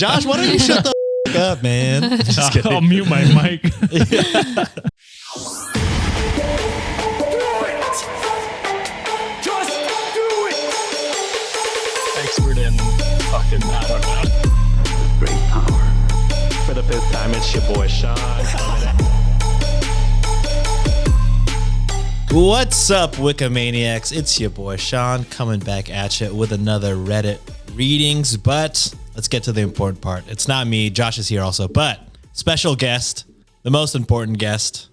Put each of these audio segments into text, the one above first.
Josh, why don't you shut the up, man? Just kidding. I'll mute my mic. Expert in fucking, I don't know. Great power. For the fifth time, it's your boy Sean. What's up, Wikimaniacs? It's your boy Sean coming back at you with another Reddit readings, but let's get to the important part. It's not me, Josh is here also, but special guest, the most important guest,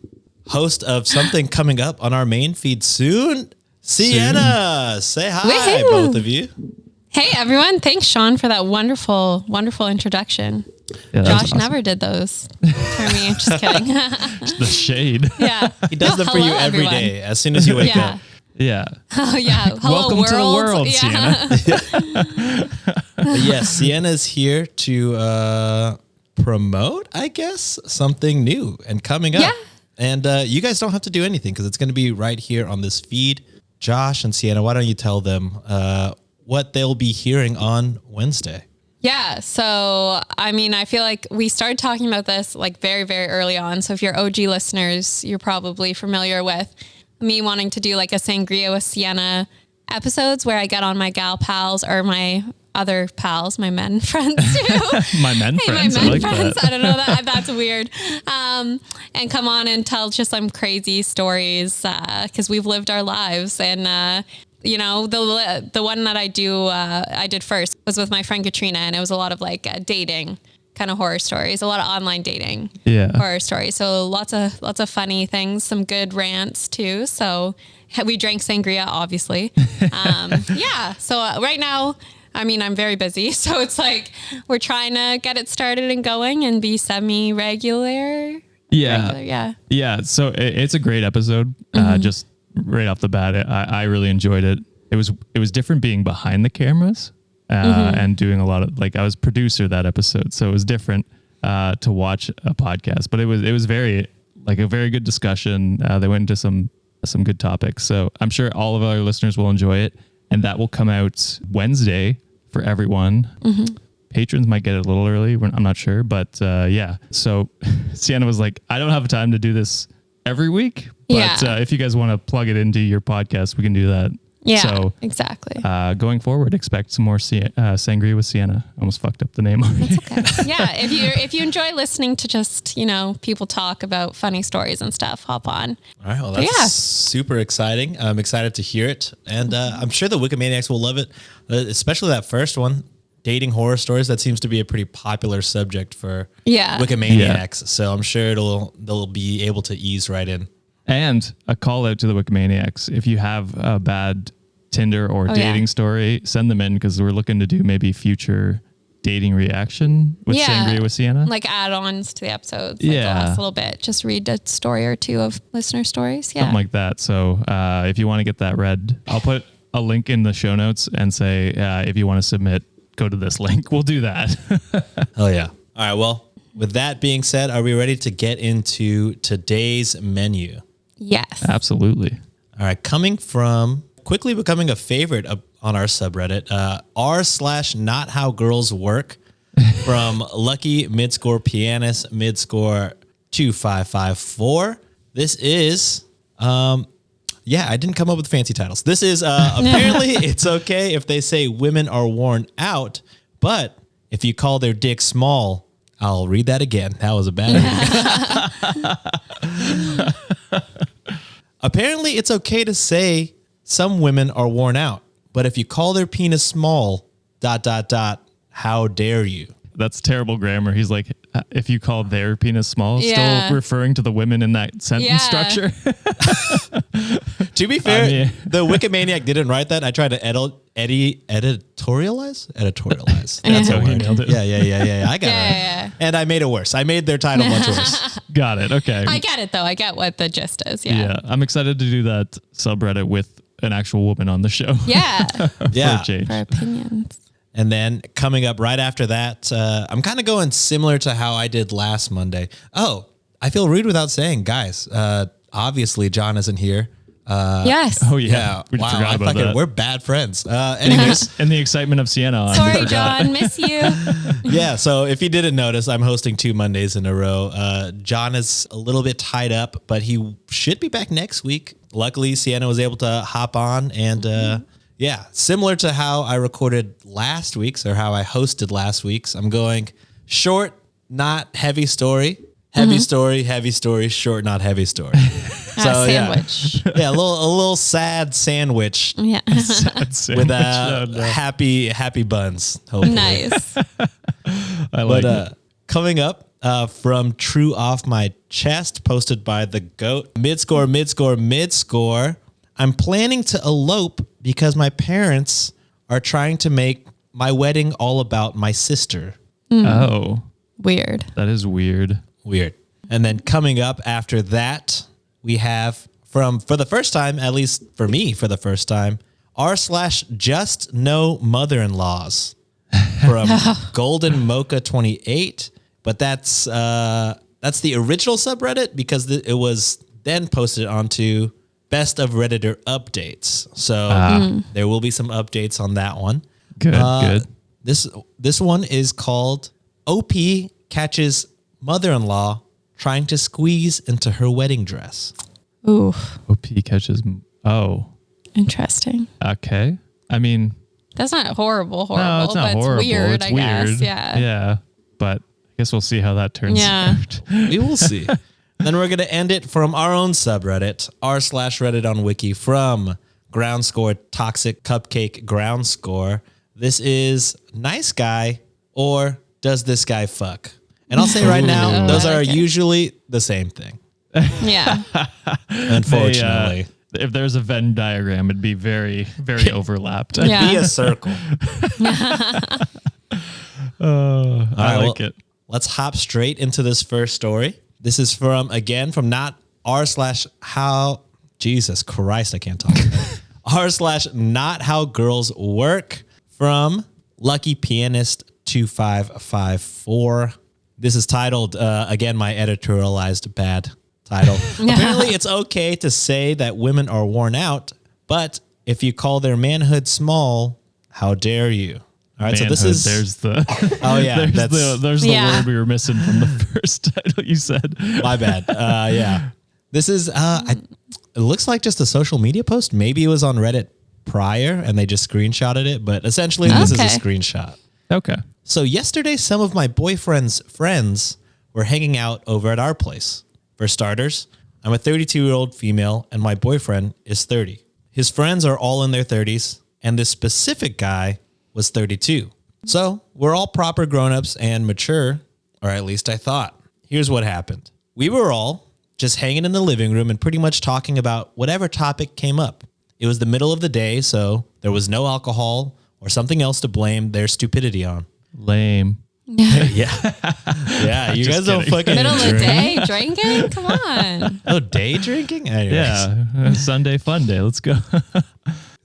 host of something coming up on our main feed soon, Sienna. Say hi, Woohoo. both of you. Hey everyone, thanks Sean for that wonderful introduction. Yeah, Josh awesome. never did those for me. Just kidding. The shade. Yeah. He does them for you every day, as soon as you wake up. Yeah. Oh yeah. Hello, Welcome to the world, yeah. Sienna. But yes, Sienna's here to promote, I guess, something new and coming up. Yeah. And you guys don't have to do anything because it's going to be right here on this feed. Josh and Sienna, why don't you tell them what they'll be hearing on Wednesday? Yeah. So, I mean, I feel like we started talking about this like very, very early on. So if you're OG listeners, you're probably familiar with me wanting to do like a Sangria with Sienna episodes where I get on my gal pals or my other pals, my men friends too. My men friends. My men I like friends. that. I don't know that that's weird. And come on and tell just some crazy stories because we've lived our lives. And you know, the one that I did first was with my friend Katrina, and it was a lot of like dating kind of horror stories, a lot of online dating horror stories. So lots of funny things, some good rants too. So we drank sangria, obviously. Yeah. So right now, I mean, I'm very busy. So it's like we're trying to get it started and going and be semi-regular. Yeah. So it's a great episode. Just right off the bat, I really enjoyed it. It was different being behind the cameras and doing a lot of, like, I was producer that episode, so it was different to watch a podcast. But it was very, like, a very good discussion. They went into some good topics, so I'm sure all of our listeners will enjoy it, and that will come out Wednesday for everyone. Patrons might get it a little early. I'm not sure, but yeah. So Sienna was like, I don't have time to do this every week, but if you guys want to plug it into your podcast, we can do that. Yeah, so, exactly. Going forward, expect some more Sangria with Sienna. Almost fucked up the name already. That's okay. Yeah, if you enjoy listening to just, you know, people talk about funny stories and stuff, hop on. All right, well, that's super exciting. I'm excited to hear it. And I'm sure the Wikimaniacs will love it, especially that first one. Dating horror stories, that seems to be a pretty popular subject for Wikimaniacs. So I'm sure they'll be able to ease right in. And a call out to the Wikimaniacs. If you have a bad Tinder or dating story, send them in, because we're looking to do maybe future dating reaction with Sangria with Sienna. Like add-ons to the episodes. Like the last little bit. Just read a story or two of listener stories. Yeah. Something like that. So if you want to get that read, I'll put a link in the show notes and say, if you want to submit, go to this link. We'll do that. Oh yeah. All right. Well, with that being said, are we ready to get into today's menu? Yes. Absolutely. All right. Quickly becoming a favorite on our subreddit, r/not how girls work from Lucky Midscore Pianist Midscore 2554. This is, I didn't come up with fancy titles. This is apparently it's okay if they say women are worn out, but if you call their dick small, I'll read that again. That was a bad idea. Apparently it's okay to say some women are worn out, but if you call their penis small, ... how dare you? That's terrible grammar. He's like, if you call their penis small, still referring to the women in that sentence structure. To be fair, the Wikimaniac didn't write that. I tried to editorialize. That's a word. Nailed it. Yeah. I got it. And I made it worse. I made their title much worse. Got it. Okay. I get it though. I get what the gist is. Yeah. I'm excited to do that subreddit with an actual woman on the show. Yeah. Yeah. For opinions. And then coming up right after that, I'm kind of going similar to how I did last Monday. Oh, I feel rude without saying, guys, obviously John isn't here. Yes. Oh yeah, we wow, forgot about that. we're bad friends. Anyways, And the excitement of Sienna. On. Sorry, John. Miss you. yeah. So if you didn't notice, I'm hosting 2 Mondays in a row. John is a little bit tied up, but he should be back next week. Luckily, Sienna was able to hop on, and yeah, similar to how I recorded last week's or how I hosted last week's. I'm going short, not heavy story. Heavy story, heavy story, short, not heavy story. So sandwich. Yeah, a little sad sandwich Yeah. with happy buns. Hopefully. Nice. I like But it. coming up from True Off My Chest, posted by the GOAT, mid-score. I'm planning to elope because my parents are trying to make my wedding all about my sister. Oh, Weird. that is weird. Weird. And then coming up after that, we have for the first time, at least for me, for the first time, r/just no mother-in-laws from Golden Mocha 28. But that's the original subreddit because it was then posted onto Best of Redditor updates. So there will be some updates on that one. Good. This one is called OP catches mother-in-law trying to squeeze into her wedding dress. Ooh. OP catches. Oh, Interesting. okay. I mean, That's not horrible, no, it's not but horrible. it's weird, It's I weird. guess. Yeah. Yeah. But I guess we'll see how that turns Yeah. out. We will see. Then we're going to end it from our own subreddit, r/Reddit on Wiki, from Ground Score Toxic Cupcake Ground Score. This is nice guy or does this guy fuck? And I'll say right now, those are okay. usually the same thing, Yeah. unfortunately. If there's a Venn diagram, it'd be very, very overlapped. Yeah. Be a circle. I like it. Let's hop straight into this first story. This is from not r/how, Jesus Christ, I can't talk. r/not how girls work from Lucky Pianist 2554. This is titled, again, my editorialized bad title. Apparently, it's okay to say that women are worn out, but if you call their manhood small, how dare you? All right, Manhood, so this is there's the oh yeah, there's the Yeah. word we were missing from the first title you said. my bad. Yeah, this is it looks like just a social media post. Maybe it was on Reddit prior and they just screenshotted it, but essentially this is a Okay. screenshot. Okay. So yesterday, some of my boyfriend's friends were hanging out over at our place. For starters, I'm a 32-year-old female and my boyfriend is 30. His friends are all in their 30s and this specific guy was 32. So we're all proper grown-ups and mature, or at least I thought. Here's what happened. We were all just hanging in the living room and pretty much talking about whatever topic came up. It was the middle of the day, so there was no alcohol or something else to blame their stupidity on. Lame. Yeah. Yeah, you guys don't kidding. fucking Middle of the drink. day drinking? Come on. Oh, day drinking? Anyways. Yeah. Sunday fun day. Let's go.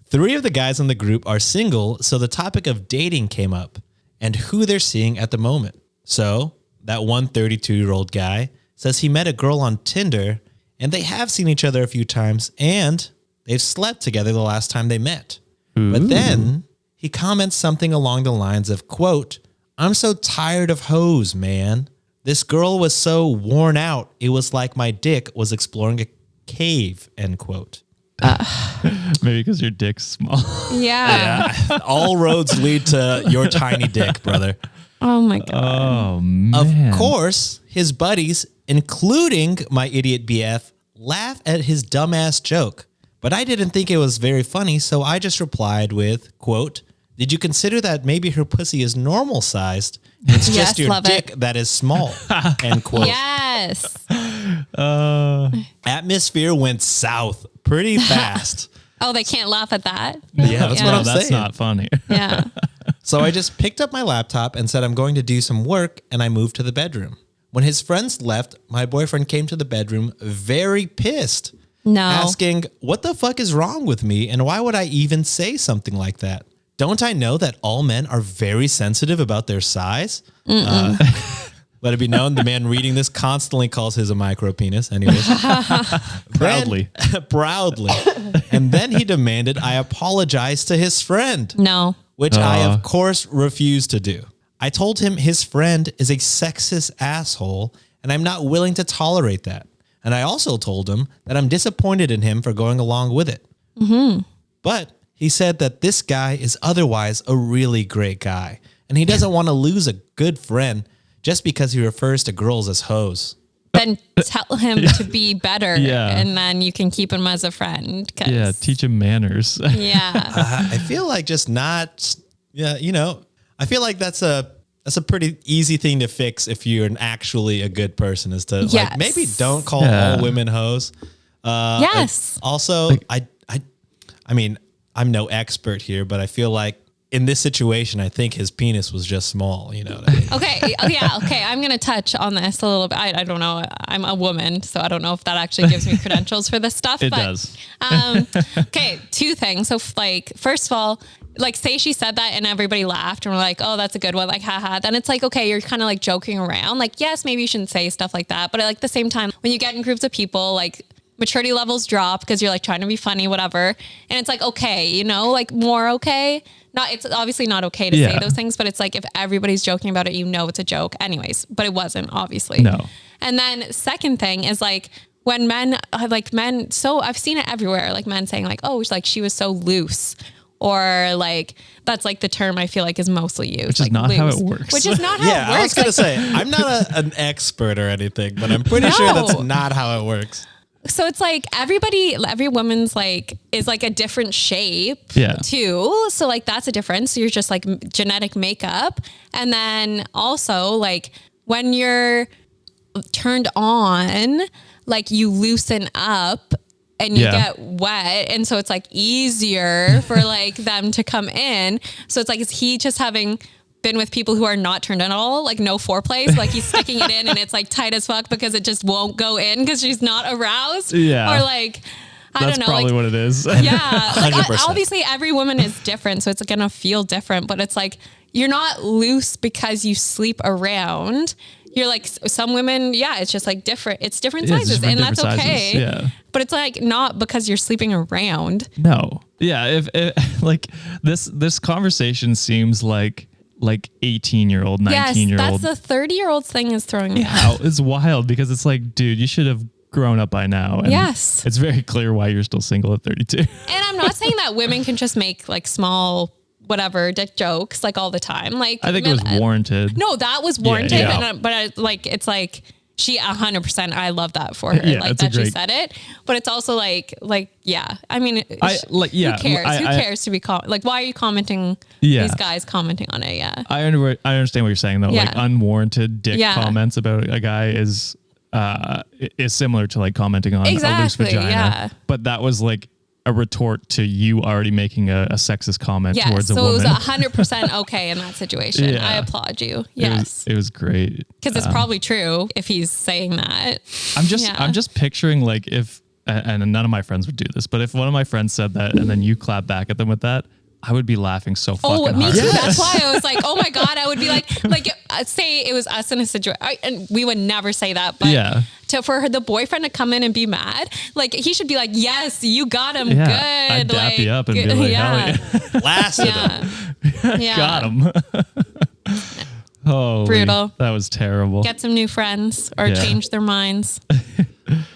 3 of the guys in the group are single, so the topic of dating came up and who they're seeing at the moment. So that one 32-year-old guy says he met a girl on Tinder and they have seen each other a few times and they've slept together the last time they met. But then he comments something along the lines of, quote, "I'm so tired of hoes, man. This girl was so worn out, it was like my dick was exploring a cave," end quote. Maybe because your dick's small. Yeah. All roads lead to your tiny dick, brother. Oh my God. Oh man. Of course, his buddies, including my idiot BF, laugh at his dumbass joke. But I didn't think it was very funny, so I just replied with, quote, "Did you consider that maybe her pussy is normal sized? It's Yes, just your love dick it. that is small," end quote. Yes. Atmosphere went south pretty fast. Oh, they can't laugh at that? Yeah, that's what No, I'm that's saying. not funny. Yeah. So I just picked up my laptop and said I'm going to do some work, and I moved to the bedroom. When his friends left, my boyfriend came to the bedroom very pissed, No. asking, "What the fuck is wrong with me, and why would I even say something like that? Don't I know that all men are very sensitive about their size?" Let it be known, the man reading this constantly calls his a micro penis. Anyways, Proudly. proudly, and then he demanded I apologize to his friend. No. Which I, of course, refused to do. I told him his friend is a sexist asshole, and I'm not willing to tolerate that. And I also told him that I'm disappointed in him for going along with it. Mm-hmm. But he said that this guy is otherwise a really great guy, and he doesn't want to lose a good friend just because he refers to girls as hoes. Then tell him to be better, and then you can keep him as a friend. Yeah, teach him manners. Yeah. I feel like just not, I feel like that's a pretty easy thing to fix if you're actually a good person, is to like maybe don't call all women hoes. Yes. Also, I mean, I'm no expert here, but I feel like in this situation, I think his penis was just small. You know what I mean? Okay. Yeah. Okay. I'm going to touch on this a little bit. I don't know. I'm a woman, so I don't know if that actually gives me credentials for this stuff. It does. Okay. Two things. So like, first of all, like say she said that and everybody laughed and we're like, oh, that's a good one. Like, haha. Then it's like, okay, you're kind of like joking around. Like, yes, maybe you shouldn't say stuff like that. But at like the same time, when you get in groups of people, like maturity levels drop because you're like trying to be funny, whatever. And it's like, okay, like more okay. It's obviously not okay to say those things, but it's like if everybody's joking about it, it's a joke anyways, but it wasn't, obviously. No. And then second thing is like when men, so I've seen it everywhere, like men saying like, oh, like she was so loose, or like, that's like the term I feel like is mostly used. Which is not how it works. Which is not how it works. I was going to say, I'm not an expert or anything, but I'm pretty sure that's not how it works. So it's like every woman's like is like a different shape too. So like that's a difference. So you're just like genetic makeup. And then also like when you're turned on, like you loosen up and you get wet. And so it's like easier for like them to come in. So it's like, is he just having been with people who are not turned on at all, like no foreplay, so like he's sticking it in and it's like tight as fuck because it just won't go in because she's not aroused, or like I don't know, probably like, what it is. Yeah, like 100%. Obviously every woman is different, so it's gonna feel different, but it's like you're not loose because you sleep around. You're like some women, it's just like different. It's different sizes, and that's okay. Yeah. But it's like not because you're sleeping around. No. Yeah. If like this conversation seems like 18-year-old, 19-year-old. Yes, that's the 30-year-old thing is throwing me out. It's wild because it's like, dude, you should have grown up by now. And yes. It's very clear why you're still single at 32. And I'm not saying that women can just make like small, whatever, dick jokes like all the time. Like I think it was warranted. No, that was warranted. Yeah. But it's like she 100%. I love that for her. Yeah, like that she said it. But it's also like yeah. I mean, who cares? Who cares to be like? Why are you commenting? These guys commenting on it. Yeah. I understand what you're saying though. Yeah. Like unwarranted dick comments about a guy is similar to like commenting on a loose vagina. Yeah. But that was like a retort to you already making a sexist comment towards a woman. So it was 100% okay in that situation. I applaud you. Yes. It was great. Because it's probably true if he's saying that. I'm just picturing like if, and none of my friends would do this, but if one of my friends said that and then you clap back at them with that, I would be laughing so fucking hard. Oh, me too. Yes. That's why I was like, oh my God, I would be like say it was us in a situation, and we would never say that, but for the boyfriend to come in and be mad, like he should be like, yes, you got him. Good. I'd dap you up and be like, hell yeah. Blasted him. Yeah. Got him. Oh, brutal. That was terrible. Get some new friends or change their minds.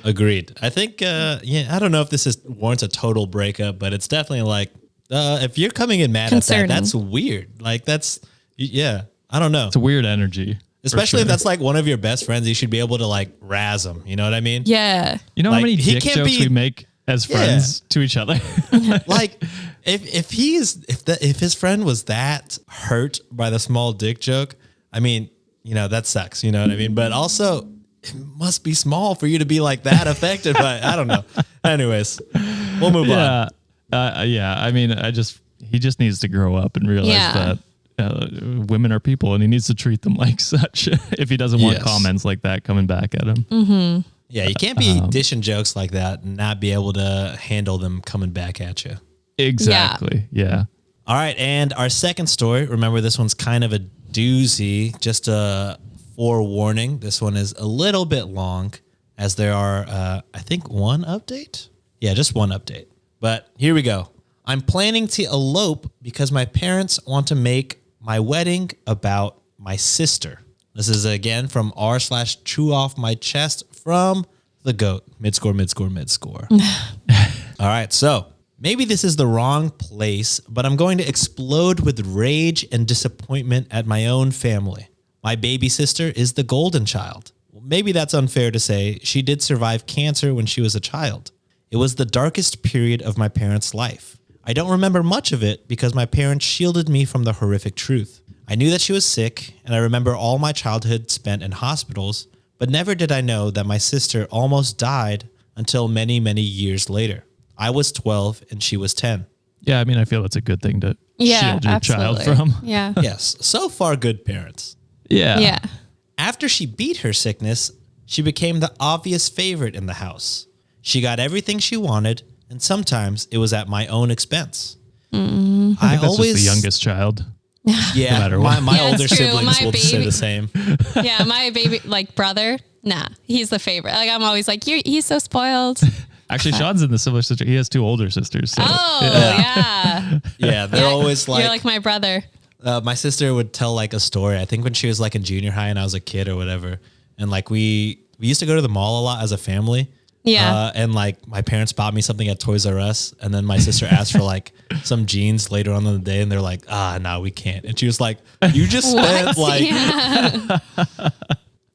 Agreed. I think, I don't know if this warrants a total breakup, but it's definitely like, if you're coming in mad at that, that's weird. Like that's, I don't know. It's a weird energy. Especially if that's like one of your best friends, you should be able to like razz them. You know what I mean? Yeah. You know how many dick jokes we make as friends to each other? Like if his friend was that hurt by the small dick joke, I mean, that sucks. You know what I mean? But also it must be small for you to be like that affected by, I don't know. Anyways, we'll move on. I mean, he just needs to grow up and realize that women are people and he needs to treat them like such if he doesn't want comments like that coming back at him. Mm-hmm. Yeah, you can't be dishing jokes like that and not be able to handle them coming back at you. Exactly. Yeah. All right. And our second story, remember this one's kind of a doozy, just a Forewarning, this one is a little bit long as there are, I think, one update. Yeah, just one update. But here we go. I'm planning to elope because my parents want to make my wedding about my sister. This is again from r/chew off my chest from the GOAT. Mid-score. All right, so maybe this is the wrong place, but I'm going to explode with rage and disappointment at my own family. My baby sister is the golden child. Well, maybe that's unfair to say. She did survive cancer when she was a child. It was the darkest period of my parents' life. I don't remember much of it because my parents shielded me from the horrific truth. I knew that she was sick, and I remember all my childhood spent in hospitals, but never did I know that my sister almost died until many, many years later. I was 12 and she was 10. Yeah, I mean, I feel that's a good thing to shield your child absolutely. from. Yeah. Yes, so far good parents. Yeah. Yeah. After she beat her sickness, she became the obvious favorite in the house. She got everything she wanted, and sometimes it was at my own expense. I think that's always just the youngest child. Yeah, no matter my what. Yeah, older it's true. siblings My will say baby- the same. Yeah. My baby, like brother, nah, he's the favorite. Like I'm always like, he's so spoiled. Actually, Sean's in the similar situation. He has two older sisters. So. Oh, yeah. Yeah, they're always You're like my brother. my sister would tell like a story. I think when she was like in junior high and I was a kid or whatever. And like we used to go to the mall a lot as a family. Yeah. And like my parents bought me something at Toys R Us. And then my sister asked for like some jeans later on in the day. And they're like, no, we can't. And she was like, you just spent like, Yeah.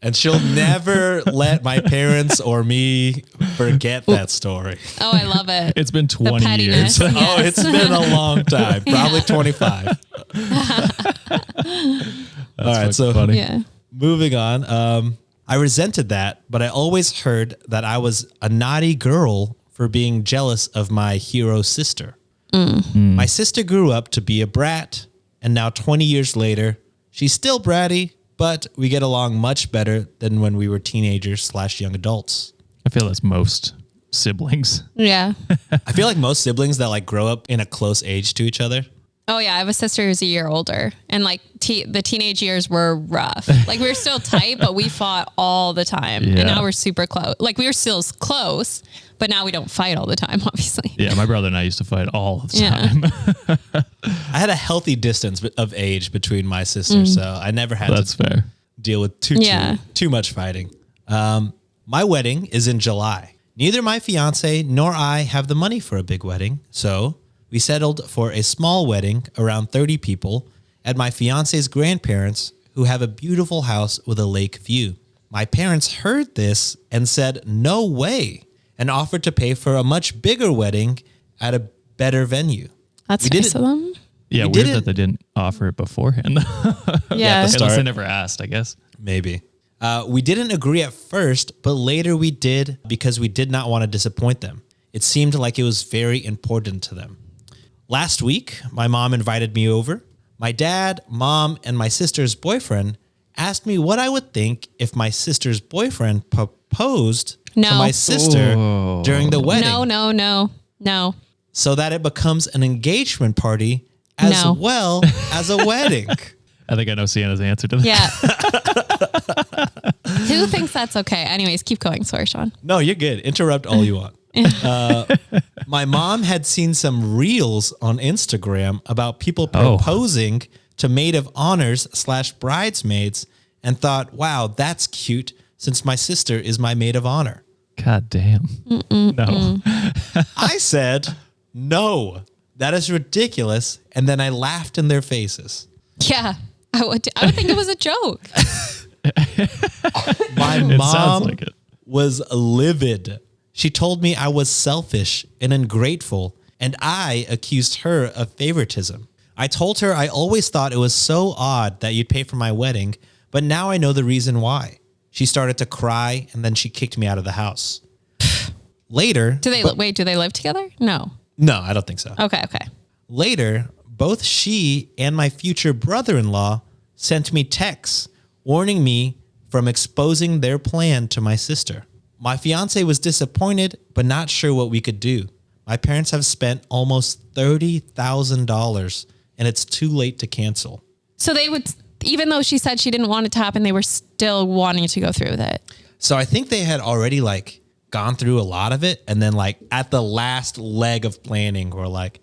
and she'll never let my parents or me forget that story. Oh, I love it. It's been 20 pettiness. years. Oh, it's been a long time, probably 25. All right, so funny. Yeah. moving on. I resented that, but I always heard that I was a naughty girl for being jealous of my hero sister. My sister grew up to be a brat, and now 20 years later, she's still bratty, but we get along much better than when we were teenagers/young adults. I feel that's most siblings. Yeah. I feel like most siblings that like grow up in a close age to each other. Oh yeah, I have a sister who's a year older, and like the teenage years were rough. Like we were still tight, but we fought all the time, Yeah. and now we're super close. Like we were still close, but now we don't fight all the time, obviously. Yeah, my brother and I used to fight all the Yeah. time. I had a healthy distance of age between my sisters, so I never had That's to fair. deal with Yeah. too much fighting. My wedding is in July. Neither my fiance nor I have the money for a big wedding, so we settled for a small wedding around 30 people at my fiance's grandparents, who have a beautiful house with a lake view. My parents heard this and said, no way, and offered to pay for a much bigger wedding at a better venue. That's We did nice it- of them. Yeah, We weird didn't- that they didn't offer it beforehand. Yeah. the Unless they start. never asked, I guess. Maybe. We didn't agree at first, but later we did because we did not want to disappoint them. It seemed like it was very important to them. Last week, my mom invited me over. My dad, mom, and my sister's boyfriend asked me what I would think if my sister's boyfriend proposed to No. my sister Oh. during the wedding, No. so that it becomes an engagement party as No. well as a wedding. I think I know Sienna's answer to that. Yeah. Who thinks that's okay? Anyways, keep going. Sorry, Sean. No, you're good. Interrupt all you want. My mom had seen some reels on Instagram about people proposing to maid of honors/bridesmaids and thought, wow, that's cute since my sister is my maid of honor. God damn. No. I said, no, that is ridiculous. And then I laughed in their faces. Yeah. I would think it was a joke. My It sounds mom like it. was livid. She told me I was selfish and ungrateful, and I accused her of favoritism. I told her I always thought it was so odd that you'd pay for my wedding, but now I know the reason why. She started to cry, and then she kicked me out of the house. Later... Do they do they live together? No. No, I don't think so. Okay. Later, both she and my future brother-in-law sent me texts warning me from exposing their plan to my sister. My fiance was disappointed, but not sure what we could do. My parents have spent almost $30,000, and it's too late to cancel. So even though she said she didn't want it to happen, they were still wanting to go through with it. So I think they had already like gone through a lot of it. And then like at the last leg of planning, we're like,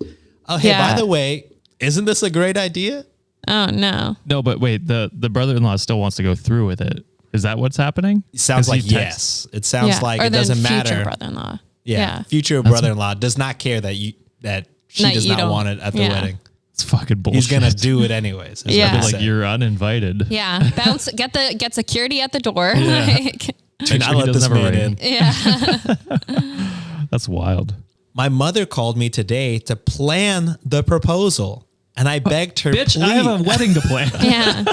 oh, hey, by the way, isn't this a great idea? Oh, no. No, but wait, the brother-in-law still wants to go through with it. Is that what's happening? It sounds like yes. It sounds like or it doesn't future matter. Brother-in-law. Yeah. Future brother-in-law does not care that she does not want it at the wedding. It's fucking bullshit. He's going to do it anyways. Like you're uninvited. Yeah. Get security at the door. Like, do not let this man in. Yeah. That's wild. My mother called me today to plan the proposal. And I begged her, Bitch, please. I have a wedding to plan. Yeah.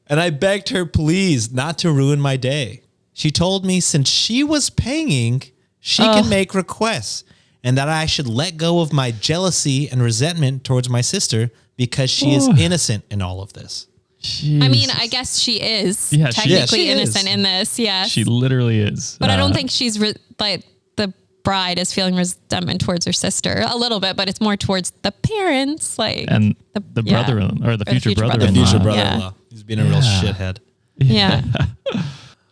And I begged her, please, not to ruin my day. She told me since she was paying, she can make requests and that I should let go of my jealousy and resentment towards my sister because she is innocent in all of this. Jesus. I mean, I guess she is technically innocent in this. Yeah. She literally is. But I don't think she's like the bride is feeling resentment towards her sister a little bit, but it's more towards the parents, like and the brother-in-law or the future brother-in-law. The future brother-in-law. He's being a real shithead. Yeah.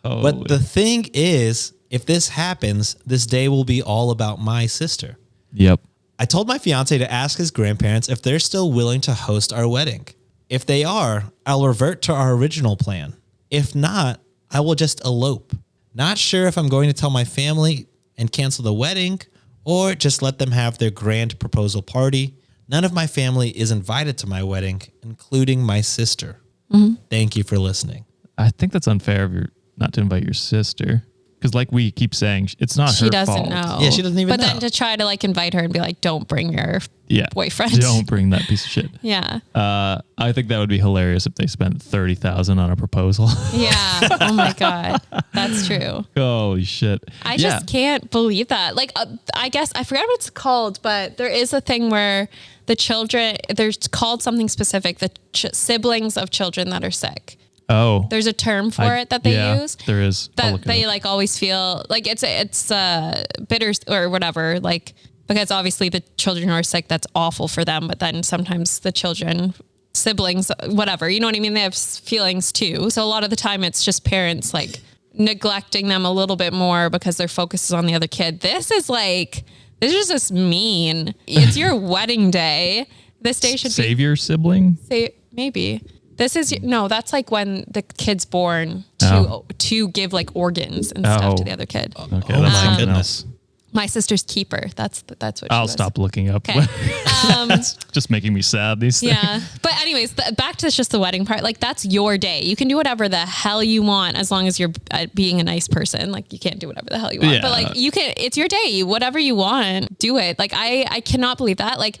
But the thing is, if this happens, this day will be all about my sister. Yep. I told my fiance to ask his grandparents if they're still willing to host our wedding. If they are, I'll revert to our original plan. If not, I will just elope. Not sure if I'm going to tell my family and cancel the wedding or just let them have their grand proposal party. None of my family is invited to my wedding, including my sister. Thank you for listening. I think that's unfair of not to invite your sister. Because like we keep saying, it's not her fault. She doesn't know. Yeah, she doesn't even know. But then to try to like invite her and be like, don't bring your boyfriend. Don't bring that piece of shit. Yeah. I think that would be hilarious if they spent $30,000 on a proposal. Yeah. Oh my God. That's true. Holy shit. I just can't believe that. Like, I guess I forgot what it's called, but there is a thing where the children, there's called something specific, the siblings of children that are sick. Oh, There's a term for it that they use. There is. That they like always feel like it's bitter or whatever. Like, because obviously the children who are sick, that's awful for them. But then sometimes the siblings, whatever, you know what I mean? They have feelings too. So a lot of the time it's just parents like neglecting them a little bit more because their focus is on the other kid. This is just mean. It's your wedding day. This day should save your sibling. Maybe. That's like when the kid's born to give like organs and stuff to the other kid. Okay, Oh that's my goodness. My sister's keeper. That's what she I'll was. stop looking up. Okay. It's just making me sad, these things. Yeah. But anyways, back to just the wedding part. Like, that's your day. You can do whatever the hell you want as long as you're being a nice person. Like, you can't do whatever the hell you want. Yeah. But like, it's your day. Whatever you want, do it. Like, I cannot believe that. Like,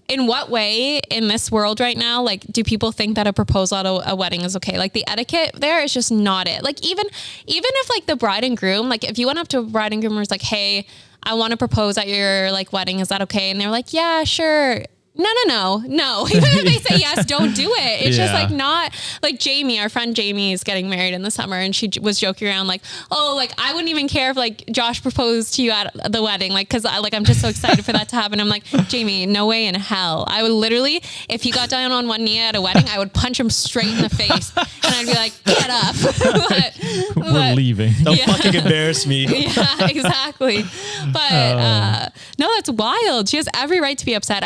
in what way in this world right now, like, do people think that a proposal at a wedding is okay? Like, the etiquette there is just not it. Like, even if like the bride and groom, like if you went up to a bride and groom and was like, hey, I want to propose at your like wedding. Is that okay? And they're like, yeah, sure. No. Even if they say yes, don't do it. It's just like not like Jamie, our friend Jamie is getting married in the summer, and she was joking around like, oh, like I wouldn't even care if like Josh proposed to you at the wedding, like because I'm just so excited for that to happen. I'm like, Jamie, no way in hell. I would literally, if he got down on one knee at a wedding, I would punch him straight in the face, and I'd be like, get up. We're leaving. Don't fucking embarrass me. Yeah, exactly. But no, that's wild. She has every right to be upset.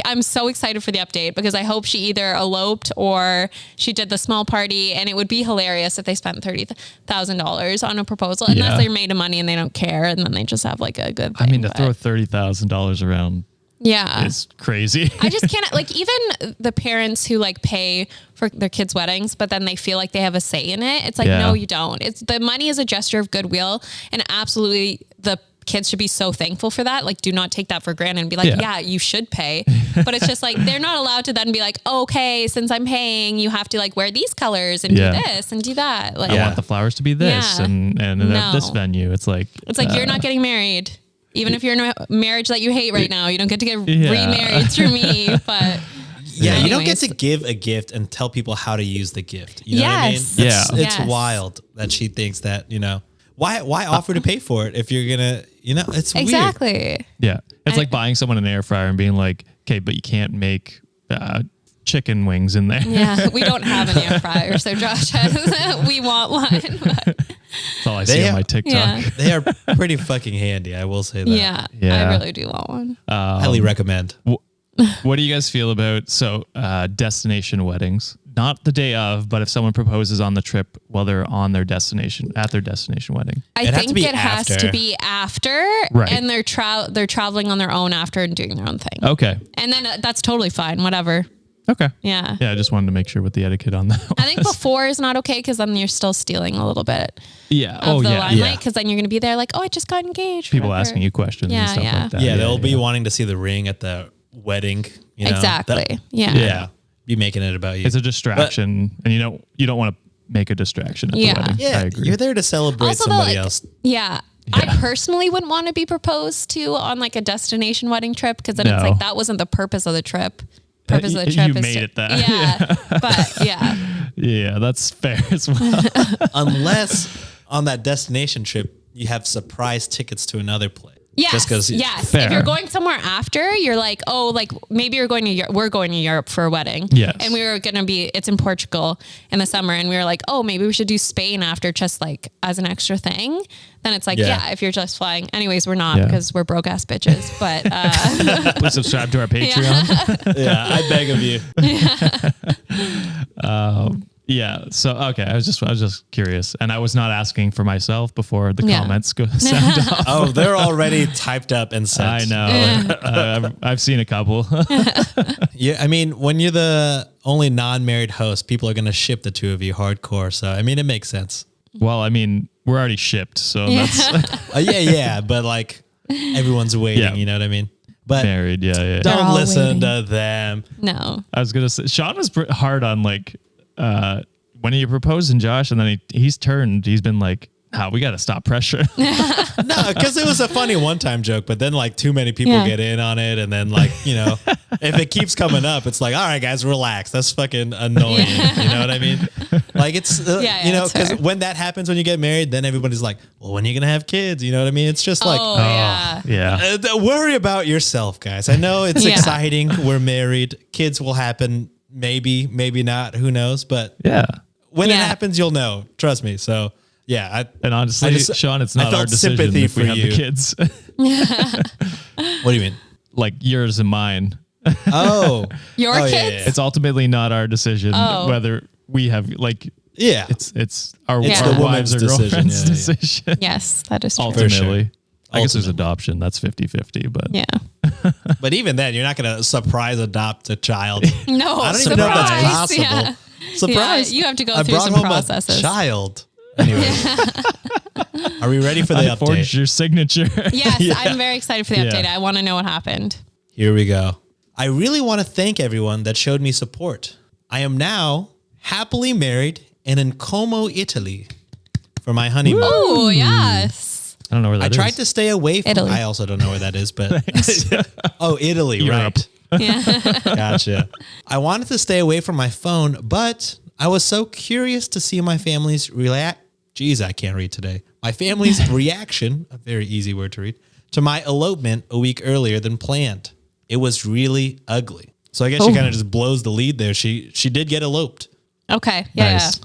I'm so excited for the update because I hope she either eloped or she did the small party, and it would be hilarious if they spent $30,000 on a proposal unless they're made of money and they don't care, and then they just have like a good thing. I mean, to throw $30,000 around is crazy. I just can't, like, even the parents who like pay for their kids' weddings, but then they feel like they have a say in it. It's like, no, you don't. The money is a gesture of goodwill, and absolutely the kids should be so thankful for that. Like, do not take that for granted and be like, yeah, you should pay. But it's just like, they're not allowed to then be like, okay, since I'm paying, you have to like wear these colors and do this and do that. Like, I want the flowers to be this and at this venue. It's like you're not getting married. Even if you're in a marriage that you hate right now, you don't get to get remarried through me. But yeah, you don't get to give a gift and tell people how to use the gift. You know what I mean? It's wild that she thinks that, why offer to pay for it if you're gonna, it's exactly. weird. Yeah, it's like buying someone an air fryer and being like, okay, but you can't make chicken wings in there. Yeah, we don't have an air fryer, so Josh has. We want one. But That's all I see on my TikTok. Yeah. They are pretty fucking handy. I will say that. yeah, Yeah. I really do want one. Highly recommend. What do you guys feel about destination weddings? Not the day of, but if someone proposes on the trip while they're on their destination wedding. I It'd have think to be it has after. to be after, Right. and they're traveling on their own after and doing their own thing. Okay. And then that's totally fine. Whatever. Okay. Yeah. Yeah, I just wanted to make sure what the etiquette on that I think before is not okay because then you're still stealing a little bit Yeah. of the limelight Yeah. because then you're going to be there like, oh, I just got engaged. People whatever. asking you questions Yeah, and stuff yeah. like that. Yeah, they'll be wanting to see the ring at the wedding. You know, Exactly. Yeah. Yeah. Be making it about you. It's a distraction, and you don't want to make a distraction at Yeah. the wedding. I Yeah, agree. you're there to celebrate Also, somebody like, else. Yeah. I personally wouldn't want to be proposed to on like a destination wedding trip because then it's No. like that wasn't the purpose of the trip. Purpose of the trip You is made to- it that. Yeah. But yeah. Yeah, that's fair as well. Unless on that destination trip, you have surprise tickets to another place. Yes. Just because. Yes. Fair. If you're going somewhere after, you're like, oh, like maybe you're going to we're going to Europe for a wedding. Yes. And we were gonna it's in Portugal in the summer, and we were like, oh, maybe we should do Spain after just like as an extra thing. Then it's like, Yeah. yeah, if you're just flying. Anyways, we're not Yeah. because we're broke ass bitches. But Please subscribe to our Patreon. Yeah, I beg of you. Yeah. So okay, I was just curious, and I was not asking for myself before the Yeah. comments go sound off. Oh, they're already typed up and sent. I know. I've seen a couple. Yeah, I mean, when you're the only non-married host, people are going to ship the two of you hardcore. So, I mean, it makes sense. Well, I mean, we're already shipped, so that's Yeah, but like everyone's waiting, Yeah. you know what I mean? But married. Yeah, yeah. They're don't all listen waiting. to them. no. I was gonna say Sean was hard on like when he proposed, and Josh, and then he's been like, we got to stop pressure. No, because it was a funny one-time joke, but then like too many people Yeah. get in on it, and then like, you know, if it keeps coming up, it's like, all right, guys, relax. That's fucking annoying. You know what I mean? Like it's, Yeah, you know, that's because fair. when that happens when you get married, then everybody's like, well, when are you gonna have kids? You know what I mean? It's just like, Oh, yeah. Yeah. worry about yourself, guys. I know it's Yeah. exciting. We're married. Kids will happen. Maybe, maybe not. Who knows? But Yeah. when it Yeah. happens, you'll know. Trust me. So yeah. And honestly, I just- Sean, it's I not our felt decision sympathy if we for have you. the kids. What do you mean? Like yours and mine. Oh, Your oh, kids? Yeah, It's ultimately not our decision Oh. whether we have like yeah. it's our, It's our the wives or woman's decision, girlfriends' yeah, yeah. decision. Yes, that is true. Ultimately. I guess there's Ultimately. adoption. That's 50-50, but Yeah. But even then, you're not going to surprise adopt a child. No, I don't even know if that's surprise. possible. Yeah. Surprise! Yeah, you have to go I through brought some home a processes. child. Anyway, are we ready for the I forged update? your signature. Yes, I'm very excited for the Yeah. update. I want to know what happened. Here we go. I really want to thank everyone that showed me support. I am now happily married and in Como, Italy for my honeymoon. Oh, yes. I don't know where that I is. tried to stay away from. Italy. I also don't know where that is, but oh, Italy, Europe. right? Yeah. Gotcha. I wanted to stay away from my phone, but I was so curious to see my family's Geez, I can't read today. My family's reaction, a very easy word to read, to my elopement a week earlier than planned. It was really ugly. So I guess she kind of just blows the lead there. She did get eloped. Okay. Yeah. Nice.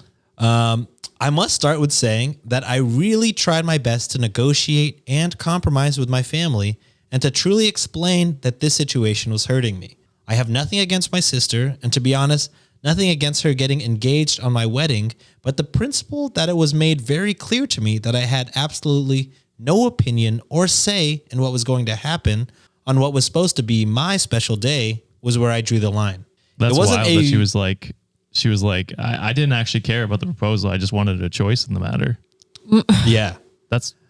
I must start with saying that I really tried my best to negotiate and compromise with my family and to truly explain that this situation was hurting me. I have nothing against my sister, and to be honest, nothing against her getting engaged on my wedding, but the principle that it was made very clear to me that I had absolutely no opinion or say in what was going to happen on what was supposed to be my special day was where I drew the line. That's it wasn't wild that she was like, I didn't actually care about the proposal. I just wanted a choice in the matter. Yeah.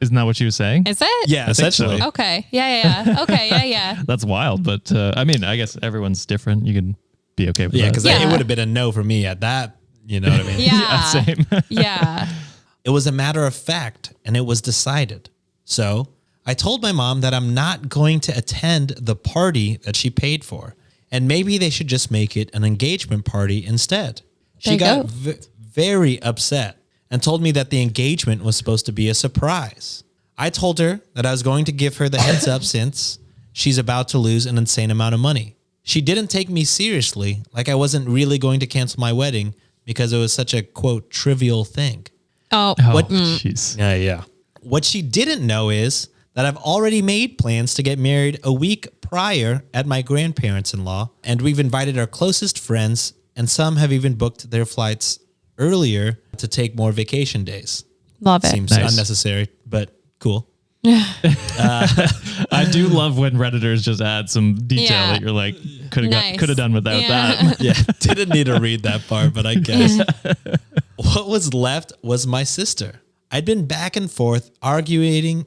Isn't that what she was saying? Is it? Yeah, think so. essentially. Okay. Yeah. Okay. Yeah. That's wild. But I mean, I guess everyone's different. You can be okay with Yeah, that. because Yeah. it would have been a no for me at that. You know what I mean? Yeah. Same. Yeah. It was a matter of fact, and it was decided. So I told my mom that I'm not going to attend the party that she paid for, and maybe they should just make it an engagement party instead. She There you got go. very upset and told me that the engagement was supposed to be a surprise. I told her that I was going to give her the heads up since she's about to lose an insane amount of money. She didn't take me seriously, like I wasn't really going to cancel my wedding because it was such a, quote, trivial thing. Oh, What- jeez. Yeah. What she didn't know is that I've already made plans to get married a week prior at my grandparents-in-law, and we've invited our closest friends, and some have even booked their flights earlier to take more vacation days. love it. Seems Nice. unnecessary, but cool. I do love when Redditors just add some detail Yeah. that you're like, could have Nice. done without Yeah. that. Yeah, didn't need to read that part, but I guess. What was left was my sister. I'd been back and forth arguing.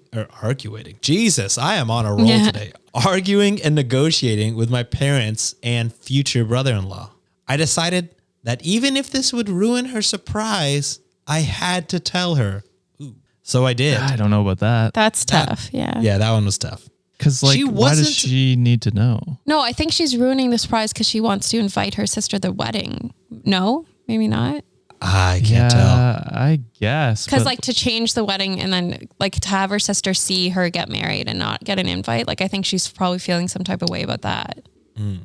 Jesus, I am on a roll Yeah. today. Arguing and negotiating with my parents and future brother-in-law. I decided that even if this would ruin her surprise, I had to tell her. Ooh. So I did. I don't know about that. That's tough. Yeah. Yeah, that one was tough. Because like, She why does wasn't- she need to know? No, I think she's ruining the surprise because she wants to invite her sister to the wedding. No, maybe not. I can't tell. I guess. Because but- like to change the wedding and then like to have her sister see her get married and not get an invite. Like I think she's probably feeling some type of way about that.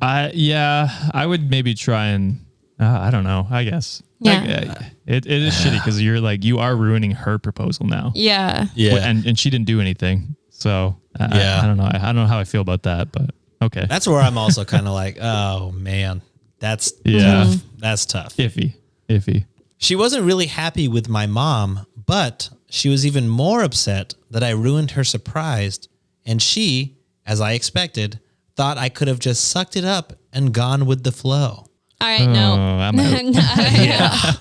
I would maybe try and I don't know. I guess. Yeah. Like, it is shitty because you're like you are ruining her proposal now. Yeah. Yeah. And she didn't do anything. So Yeah. I don't know. I don't know how I feel about that, but okay. That's where I'm also kind of like, oh man, that's Yeah. tough. That's tough. Iffy. She wasn't really happy with my mom, but she was even more upset that I ruined her surprise. And she, as I expected, thought I could have just sucked it up and gone with the flow. All right. No. I'm out.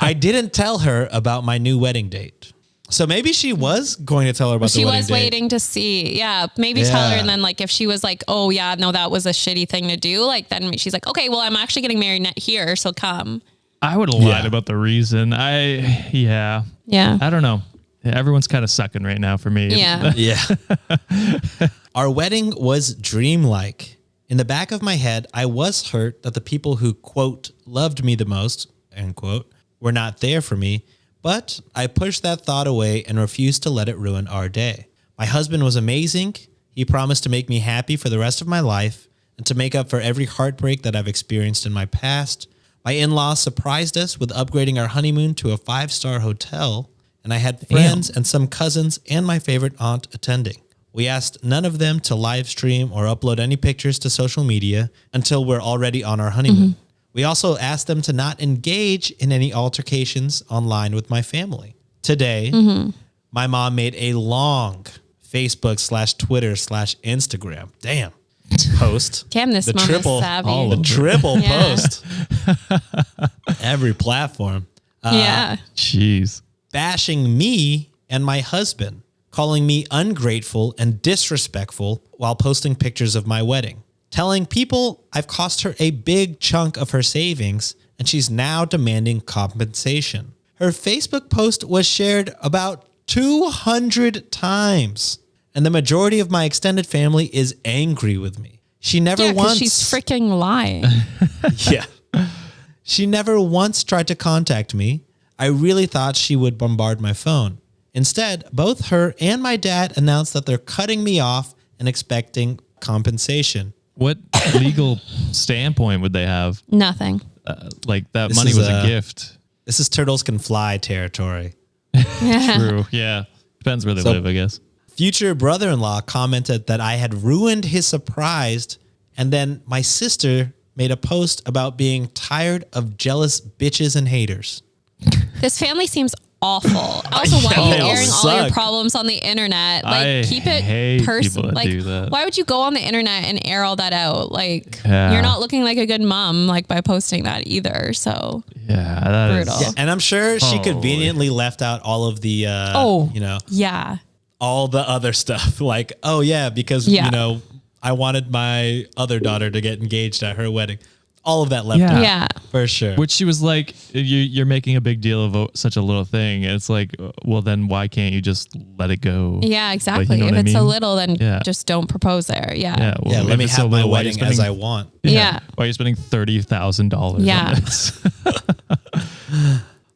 I didn't tell her about my new wedding date. So maybe she was going to tell her about She the wedding was date. waiting to see. Yeah. Maybe tell her. Yeah. And then like if she was like, oh yeah, no, that was a shitty thing to do. Like then she's like, okay, well, I'm actually getting married here. So come. I would have lied Yeah. about the reason. Yeah. I don't know. Everyone's kind of sucking right now for me. Yeah. Yeah. Our wedding was dreamlike. In the back of my head, I was hurt that the people who, quote, loved me the most, end quote, were not there for me, but I pushed that thought away and refused to let it ruin our day. My husband was amazing. He promised to make me happy for the rest of my life and to make up for every heartbreak that I've experienced in my past. My in-laws surprised us with upgrading our honeymoon to a 5-star hotel, and I had friends and some cousins and my favorite aunt attending. We asked none of them to live stream or upload any pictures to social media until we're already on our honeymoon. We also asked them to not engage in any altercations online with my family. Today, my mom made a long Facebook/Twitter/Instagram, post. Damn, this mom is savvy. The triple Yeah. post. Every platform. Yeah. Jeez. Bashing me and my husband, calling me ungrateful and disrespectful while posting pictures of my wedding, telling people I've cost her a big chunk of her savings and she's now demanding compensation. Her Facebook post was shared about 200 times, and the majority of my extended family is angry with me. She never Yeah, because once... she's freaking lying. Yeah. She never once tried to contact me. I really thought she would bombard my phone. Instead, both her and my dad announced that they're cutting me off and expecting compensation. What legal standpoint would they have? Nothing. Like that This money is was a a- gift. This is turtles can fly territory. True. Yeah. Depends where they So- live, I guess. Future brother-in-law commented that I had ruined his surprise, and then my sister made a post about being tired of jealous bitches and haters. This family seems awful. Also, why are They you all airing all your suck. problems on the internet? Like, I keep hate it people personal. that Like, do that. why would you go on the internet and air all that out? Like, Yeah. you're not looking like a good mom, like by posting that either. So, Yeah. That is. Brutal. And I'm sure she Holy. conveniently left out all of the, yeah. all the other stuff. Like, oh yeah, because, Yeah. I wanted my other daughter to get engaged at her wedding. All of that left Yeah. out. Yeah. For sure. Which she was like, you're making a big deal of such a little thing. And it's like, well, then why can't you just let it go? Yeah, exactly. know If what I it's a mean? little, then Yeah. just don't propose there. Yeah. Yeah. Well, yeah, if let me it's so have my little, why are you wedding as spending- I want. Yeah. Why are you spending $30,000? Yeah. On this?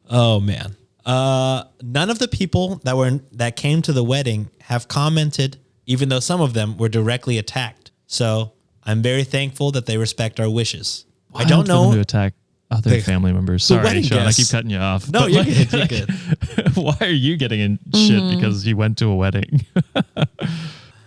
Oh man. None of the people that came to the wedding have commented, even though some of them were directly attacked. So I'm very thankful that they respect our wishes. Why I don't for them know. to attack other family members. Sorry, wedding Sean, guests. I keep cutting you off. No, but you're like, good. You're good. why are you getting in shit because you went to a wedding?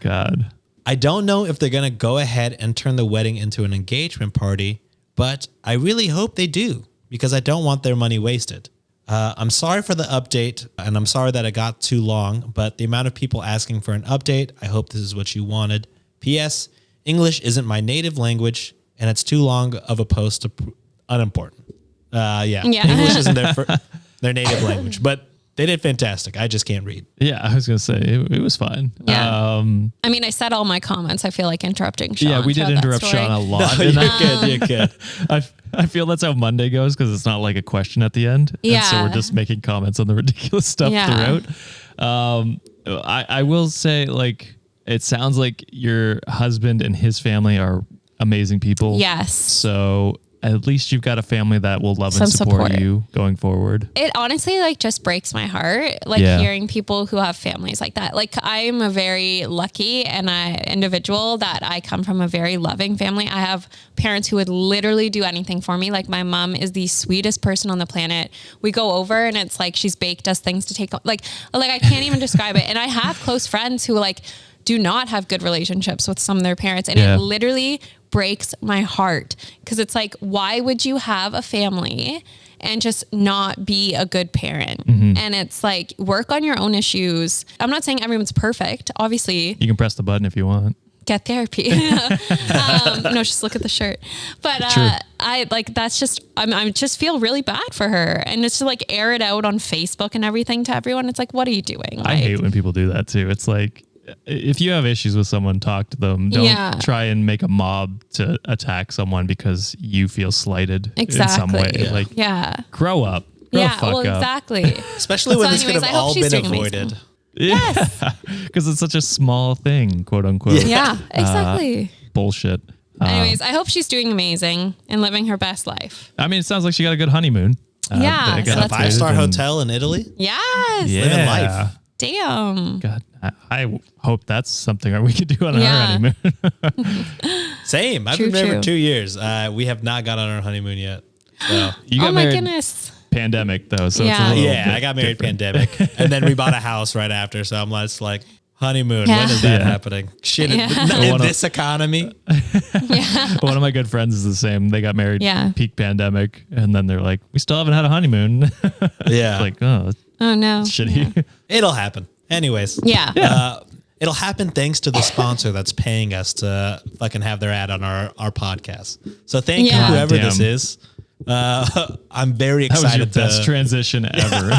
God. I don't know if they're going to go ahead and turn the wedding into an engagement party, but I really hope they do because I don't want their money wasted. I'm sorry for the update, and I'm sorry that it got too long, but the amount of people asking for an update, I hope this is what you wanted. P.S. English isn't my native language, and it's too long of a post to unimportant. English isn't their native language, but they did fantastic. I just can't read. Yeah, I was going to say, it was fine. Yeah. I mean, I said all my comments. I feel like interrupting Sean. Yeah, we did interrupt Sean a lot. No, you're good. I feel that's how Monday goes because it's not like a question at the end. Yeah. And so we're just making comments on the ridiculous stuff throughout. I will say, like, it sounds like your husband and his family are amazing people. Yes. So at least you've got a family that will love and support you going forward. It honestly like just breaks my heart, like hearing people who have families like that. Like I'm a very lucky individual that I come from a very loving family. I have parents who would literally do anything for me. Like my mom is the sweetest person on the planet. We go over and it's like she's baked us things to take. Like I can't even describe it. And I have close friends who like do not have good relationships with some of their parents. And it literally breaks my heart because it's like, why would you have a family and just not be a good parent? And it's like, work on your own issues. I'm not saying everyone's perfect. Obviously, you can press the button if you want. Get therapy. No, just look at the shirt. But I like that's just I just feel really bad for her, and it's to like air it out on Facebook and everything to everyone. It's like, what are you doing? I hate when people do that too. It's like, if you have issues with someone, talk to them. Don't try and make a mob to attack someone because you feel slighted in some way. Like, grow up. Grow the fuck up. Exactly. Especially when this could have all been avoided. Yes. Because it's such a small thing, quote unquote. Yeah, exactly. Bullshit. Anyways, I hope she's doing amazing and living her best life. I mean, it sounds like she got a good honeymoon. Yeah. Got a 5-star hotel in Italy. Yes. Living life. Damn. God, I hope that's something we could do on our honeymoon. Same. I've been married for 2 years. We have not got on our honeymoon yet. So. You got my married goodness. Pandemic though, so it's a little I got married pandemic, and then we bought a house right after. So I'm just like, honeymoon. Yeah. When is that happening? Shit, in this economy. One of my good friends is the same. They got married peak pandemic, and then they're like, we still haven't had a honeymoon. Like, oh no, shitty. It'll happen. Anyways, it'll happen thanks to the sponsor that's paying us to fucking have their ad on our podcast. So thank you, whoever this is. I'm very excited. That was your best transition ever.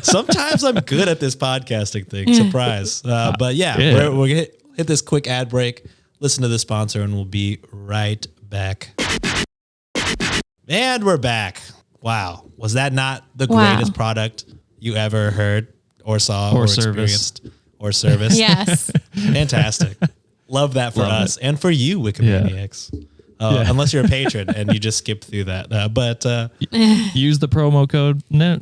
Sometimes I'm good at this podcasting thing. Surprise. But we're going to hit this quick ad break, listen to the sponsor, and we'll be right back. And we're back. Wow. Was that not the greatest product you ever heard or saw or experienced or service? Yes. Fantastic. Love that for us and for you, Wikimaniacs. Unless you're a patron and you just skip through that. Use the promo code. No.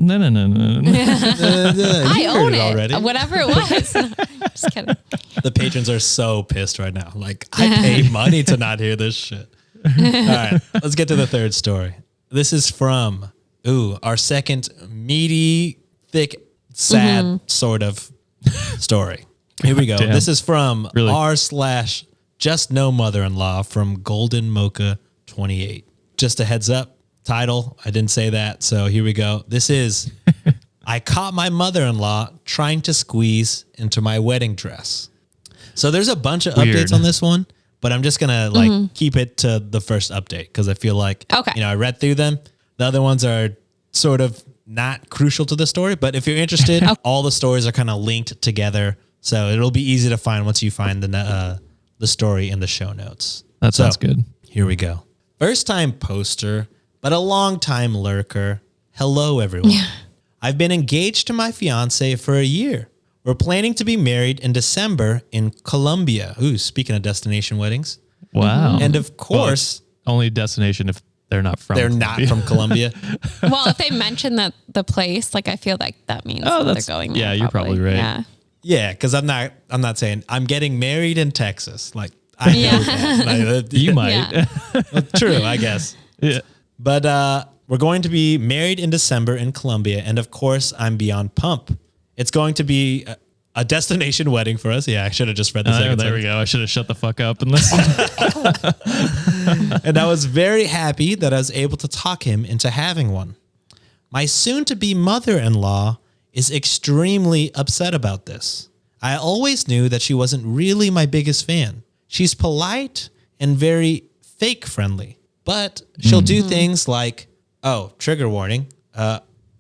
I own it already. Whatever it was. No, just kidding. The patrons are so pissed right now. Like, I pay money to not hear this shit. All right, let's get to the third story. This is from our second meaty, thick, sad sort of story. Here we go. Damn. This is from r/Just No Mother-in-Law from Golden Mocha 28. Just a heads up, title, I didn't say that, so here we go. This is, I caught my mother-in-law trying to squeeze into my wedding dress. So there's a bunch of updates on this one, but I'm just going to keep it to the first update because I feel like, I read through them. The other ones are sort of not crucial to the story, but if you're interested, all the stories are kind of linked together. So it'll be easy to find once you find the story in the show notes. That sounds good. Here we go. First time poster, but a long time lurker. Hello, everyone. I've been engaged to my fiance for a year. We're planning to be married in December in Colombia. Ooh, speaking of destination weddings. Wow. And of course, only destination if they're not from Colombia. Well, if they mention the place, like I feel like that means that they're going there. Yeah, you're probably right. Yeah, because I'm not saying I'm getting married in Texas. Like I know that. You might. Yeah. True, I guess. Yeah. But we're going to be married in December in Colombia, and of course, I'm beyond pump. It's going to be a destination wedding for us. Yeah, I should have just read the second There we sentence. go. I should have shut the fuck up and listened. And I was very happy that I was able to talk him into having one. My soon-to-be mother-in-law is extremely upset about this. I always knew that she wasn't really my biggest fan. She's polite and very fake-friendly, but she'll do things like, oh, trigger warning,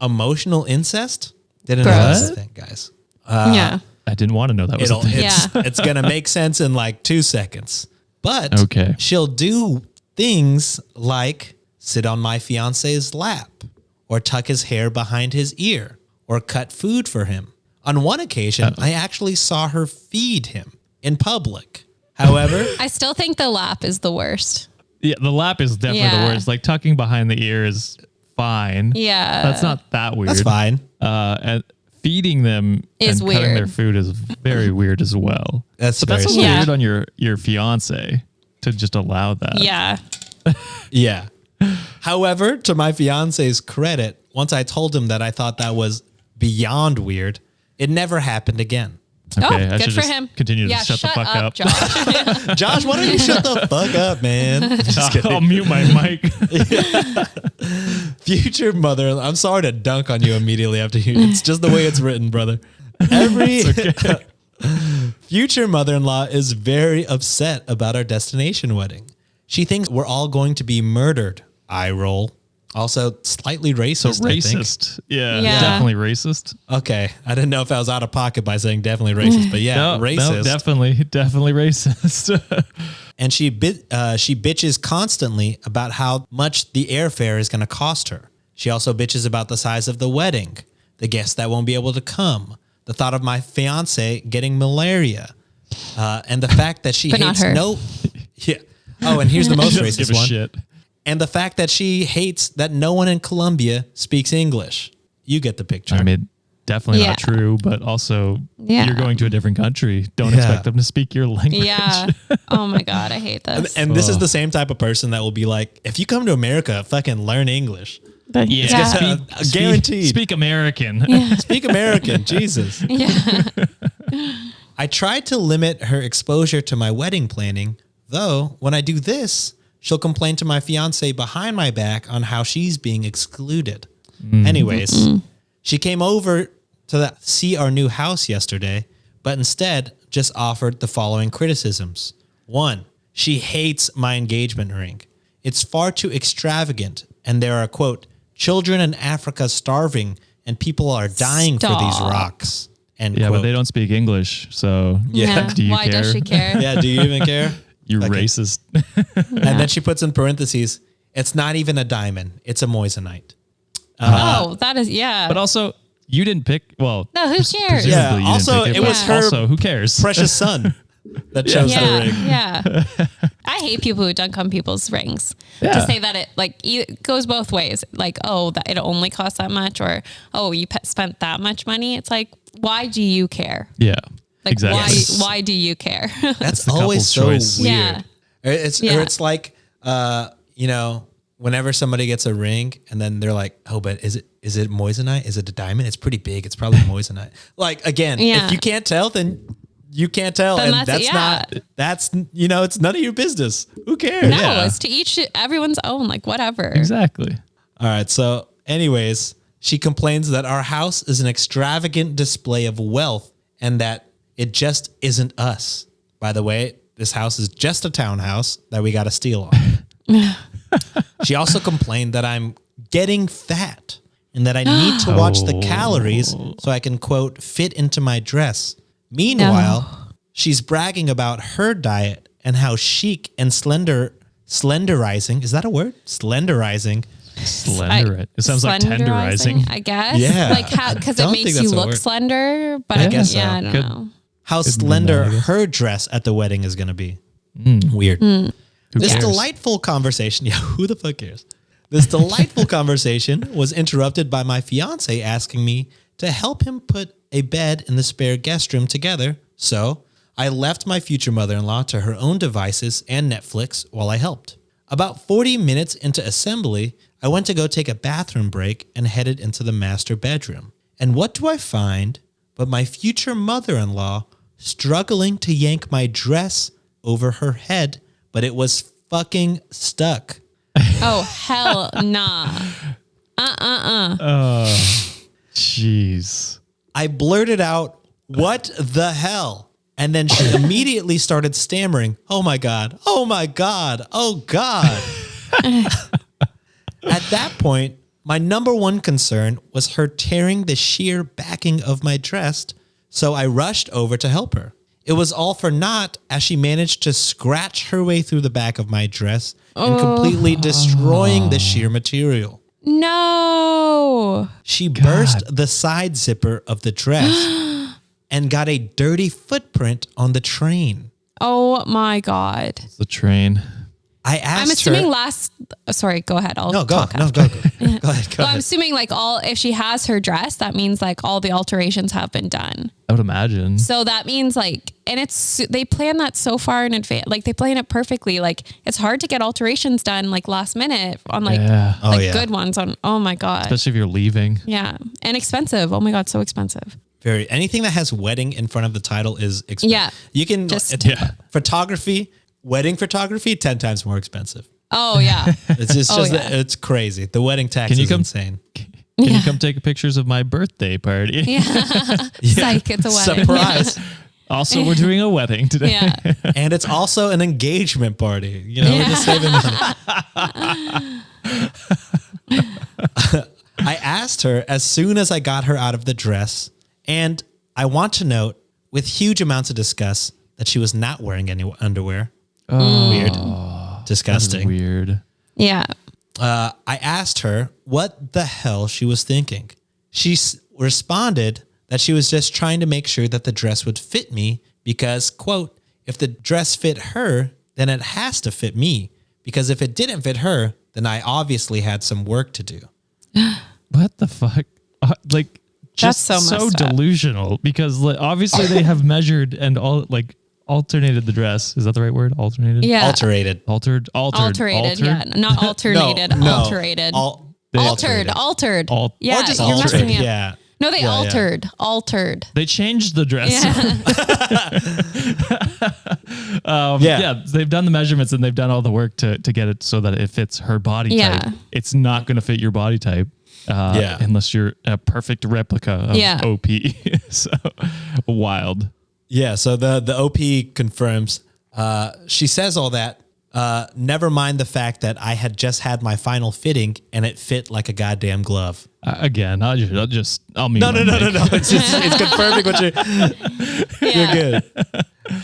emotional incest? Didn't know that was a thing, guys. Yeah. I didn't want to know that was a thing. It's going to make sense in like 2 seconds. But Okay. she'll do things like sit on my fiance's lap or tuck his hair behind his ear or cut food for him. On one occasion, I actually saw her feed him in public. However, I still think the lap is the worst. Yeah, the lap is definitely Yeah. the worst. Like tucking behind the ear is fine. Yeah. That's not that weird. that's fine. And feeding them Is and cutting weird. their food is very weird as well. That's But that's very also Yeah. weird on your fiance to just allow that. Yeah. Yeah. However, to my fiance's credit, once I told him that I thought that was beyond weird, it never happened again. Okay, Oh, I good should for just him. continue to Yeah, shut the fuck up. Josh. Josh, why don't you shut the fuck up, man? Just kidding. I'll mute my mic. Future mother, I'm sorry to dunk on you immediately after you. It's just the way it's written, brother. Every future mother-in-law is very upset about our destination wedding. She thinks we're all going to be murdered. Eye roll. Also, slightly racist. I think. Racist. Yeah, Yeah. definitely racist. Okay, I didn't know if I was out of pocket by saying definitely racist, but yeah, No, racist. definitely racist. And she bitches constantly about how much the airfare is going to cost her. She also bitches about the size of the wedding, the guests that won't be able to come, the thought of my fiance getting malaria, and the fact that she But not hates her. no. Yeah. Oh, and here's the most Doesn't give racist a one. shit. And the fact that she hates that no one in Colombia speaks English. You get the picture. I mean, definitely Yeah. not true, but also Yeah. you're going to a different country. Don't Yeah. expect them to speak your language. Yeah. Oh my God. I hate this. and this is the same type of person that will be like, if you come to America, fucking learn English. Yeah, Yeah. Guaranteed. Speak American. Speak American, Jesus. I tried to limit her exposure to my wedding planning, though when I do this, she'll complain to my fiance behind my back on how she's being excluded. Anyways, she came over to see our new house yesterday, but instead just offered the following criticisms. 1, she hates my engagement ring. It's far too extravagant, and there are, quote, children in Africa starving, and people are dying for these Stop. rocks. End Yeah, quote. but they don't speak English, so Yeah. do you Why care? does she care? Yeah, do you even care? You Okay. racist. And then she puts in parentheses, it's not even a diamond, it's a moissanite. Oh, that is, yeah. But also, you didn't pick. Well, No, who cares? presumably Yeah, you didn't also, pick it but was her Also, who cares? Precious son that chose the yeah, ring. yeah. I hate people who dunk on people's rings. To Yeah. say that it goes both ways. Like, oh, that it only costs that much, or oh, you spent that much money. It's like, why do you care? Yeah, Like, exactly. why do you care? That's the always couple's so choice. weird. Yeah. Or it's like, whenever somebody gets a ring and then they're like, oh, but is it moissanite? Is it a diamond? It's pretty big. It's probably moissanite. Like, again, Yeah. if you can't tell, then you can't tell. Then And that's- that's it's none of your business. Who cares? No, Yeah. it's to everyone's own. Like, whatever. Exactly. All right. So, anyways, she complains that our house is an extravagant display of wealth and that it just isn't us. By the way, this house is just a townhouse that we got to steal on. She also complained that I'm getting fat and that I need to watch the calories so I can, quote, fit into my dress. Meanwhile, she's bragging about her diet and how chic and slenderizing. Is that a word? Slenderizing. Slender. It sounds like tenderizing. I guess. Yeah. Like how, because it don't makes think you that's a look word. slender, but I guess so. yeah, I don't Good. know. How Could mean slender that, I guess. her dress at the wedding is going to be. Weird. Who This cares? delightful conversation. Yeah, who the fuck cares? This delightful conversation was interrupted by my fiance asking me to help him put a bed in the spare guest room together. So I left my future mother-in-law to her own devices and Netflix while I helped. About 40 minutes into assembly, I went to go take a bathroom break and headed into the master bedroom. And what do I find but my future mother-in-law struggling to yank my dress over her head, but it was fucking stuck. Oh, hell nah. Jeez. I blurted out, "What the hell?" And then she immediately started stammering, "Oh my God, oh my God, oh God." At that point, my number one concern was her tearing the sheer backing of my dress, so I rushed over to help her. It was all for naught as she managed to scratch her way through the back of my dress and completely destroying the sheer material. No. She burst the side zipper of the dress and got a dirty footprint on the train. Oh my God. It's the train. I asked I'm assuming her, sorry, go ahead. I'll No, go. talk No, after. go. Go ahead. Go Well, I'm ahead. assuming like if she has her dress, that means like all the alterations have been done. I would imagine. So that means like, and they plan that so far in advance. Like they plan it perfectly. Like it's hard to get alterations done like last minute on like, Yeah. Oh, yeah. good ones on. Oh my God. Especially if you're leaving. Yeah. And expensive. Oh my God. So expensive. Very. Anything that has wedding in front of the title is expensive. Yeah. You can, photography, wedding photography, 10 times more expensive. Oh yeah. It's just, yeah. it's crazy. The wedding tax Can you is come- insane. Can you come take pictures of my birthday party? Yeah. Psych. It's a wedding. Surprise. Also, we're doing a wedding today. Yeah. And it's also an engagement party. You know, we're just saving money. I asked her as soon as I got her out of the dress, and I want to note, with huge amounts of disgust, that she was not wearing any underwear. Weird. Disgusting. Weird. Yeah. I asked her what the hell she was thinking. She responded that she was just trying to make sure that the dress would fit me because, quote, if the dress fit her, then it has to fit me. Because if it didn't fit her, then I obviously had some work to do. What the fuck? Like, just That's so messed up. delusional because like, obviously they have measured and all like alternated the dress. Is that the right word? Alternated? Yeah. Alterated. Altered. Alterated. Yeah. Not alternated. No. Alterated. Altered. Altered. Yeah. Or just you're altered. messing up. Yeah. No, they Yeah, yeah. altered. They changed the dress. Yeah. Yeah, they've done the measurements and they've done all the work to get it so that it fits her body Yeah. type. It's not going to fit your body type unless you're a perfect replica of OP. So wild. Yeah, so the OP confirms. She says all that. Never mind the fact that I had just had my final fitting and it fit like a goddamn glove. Again, I'll mute No. my mic. It's confirming what you're good.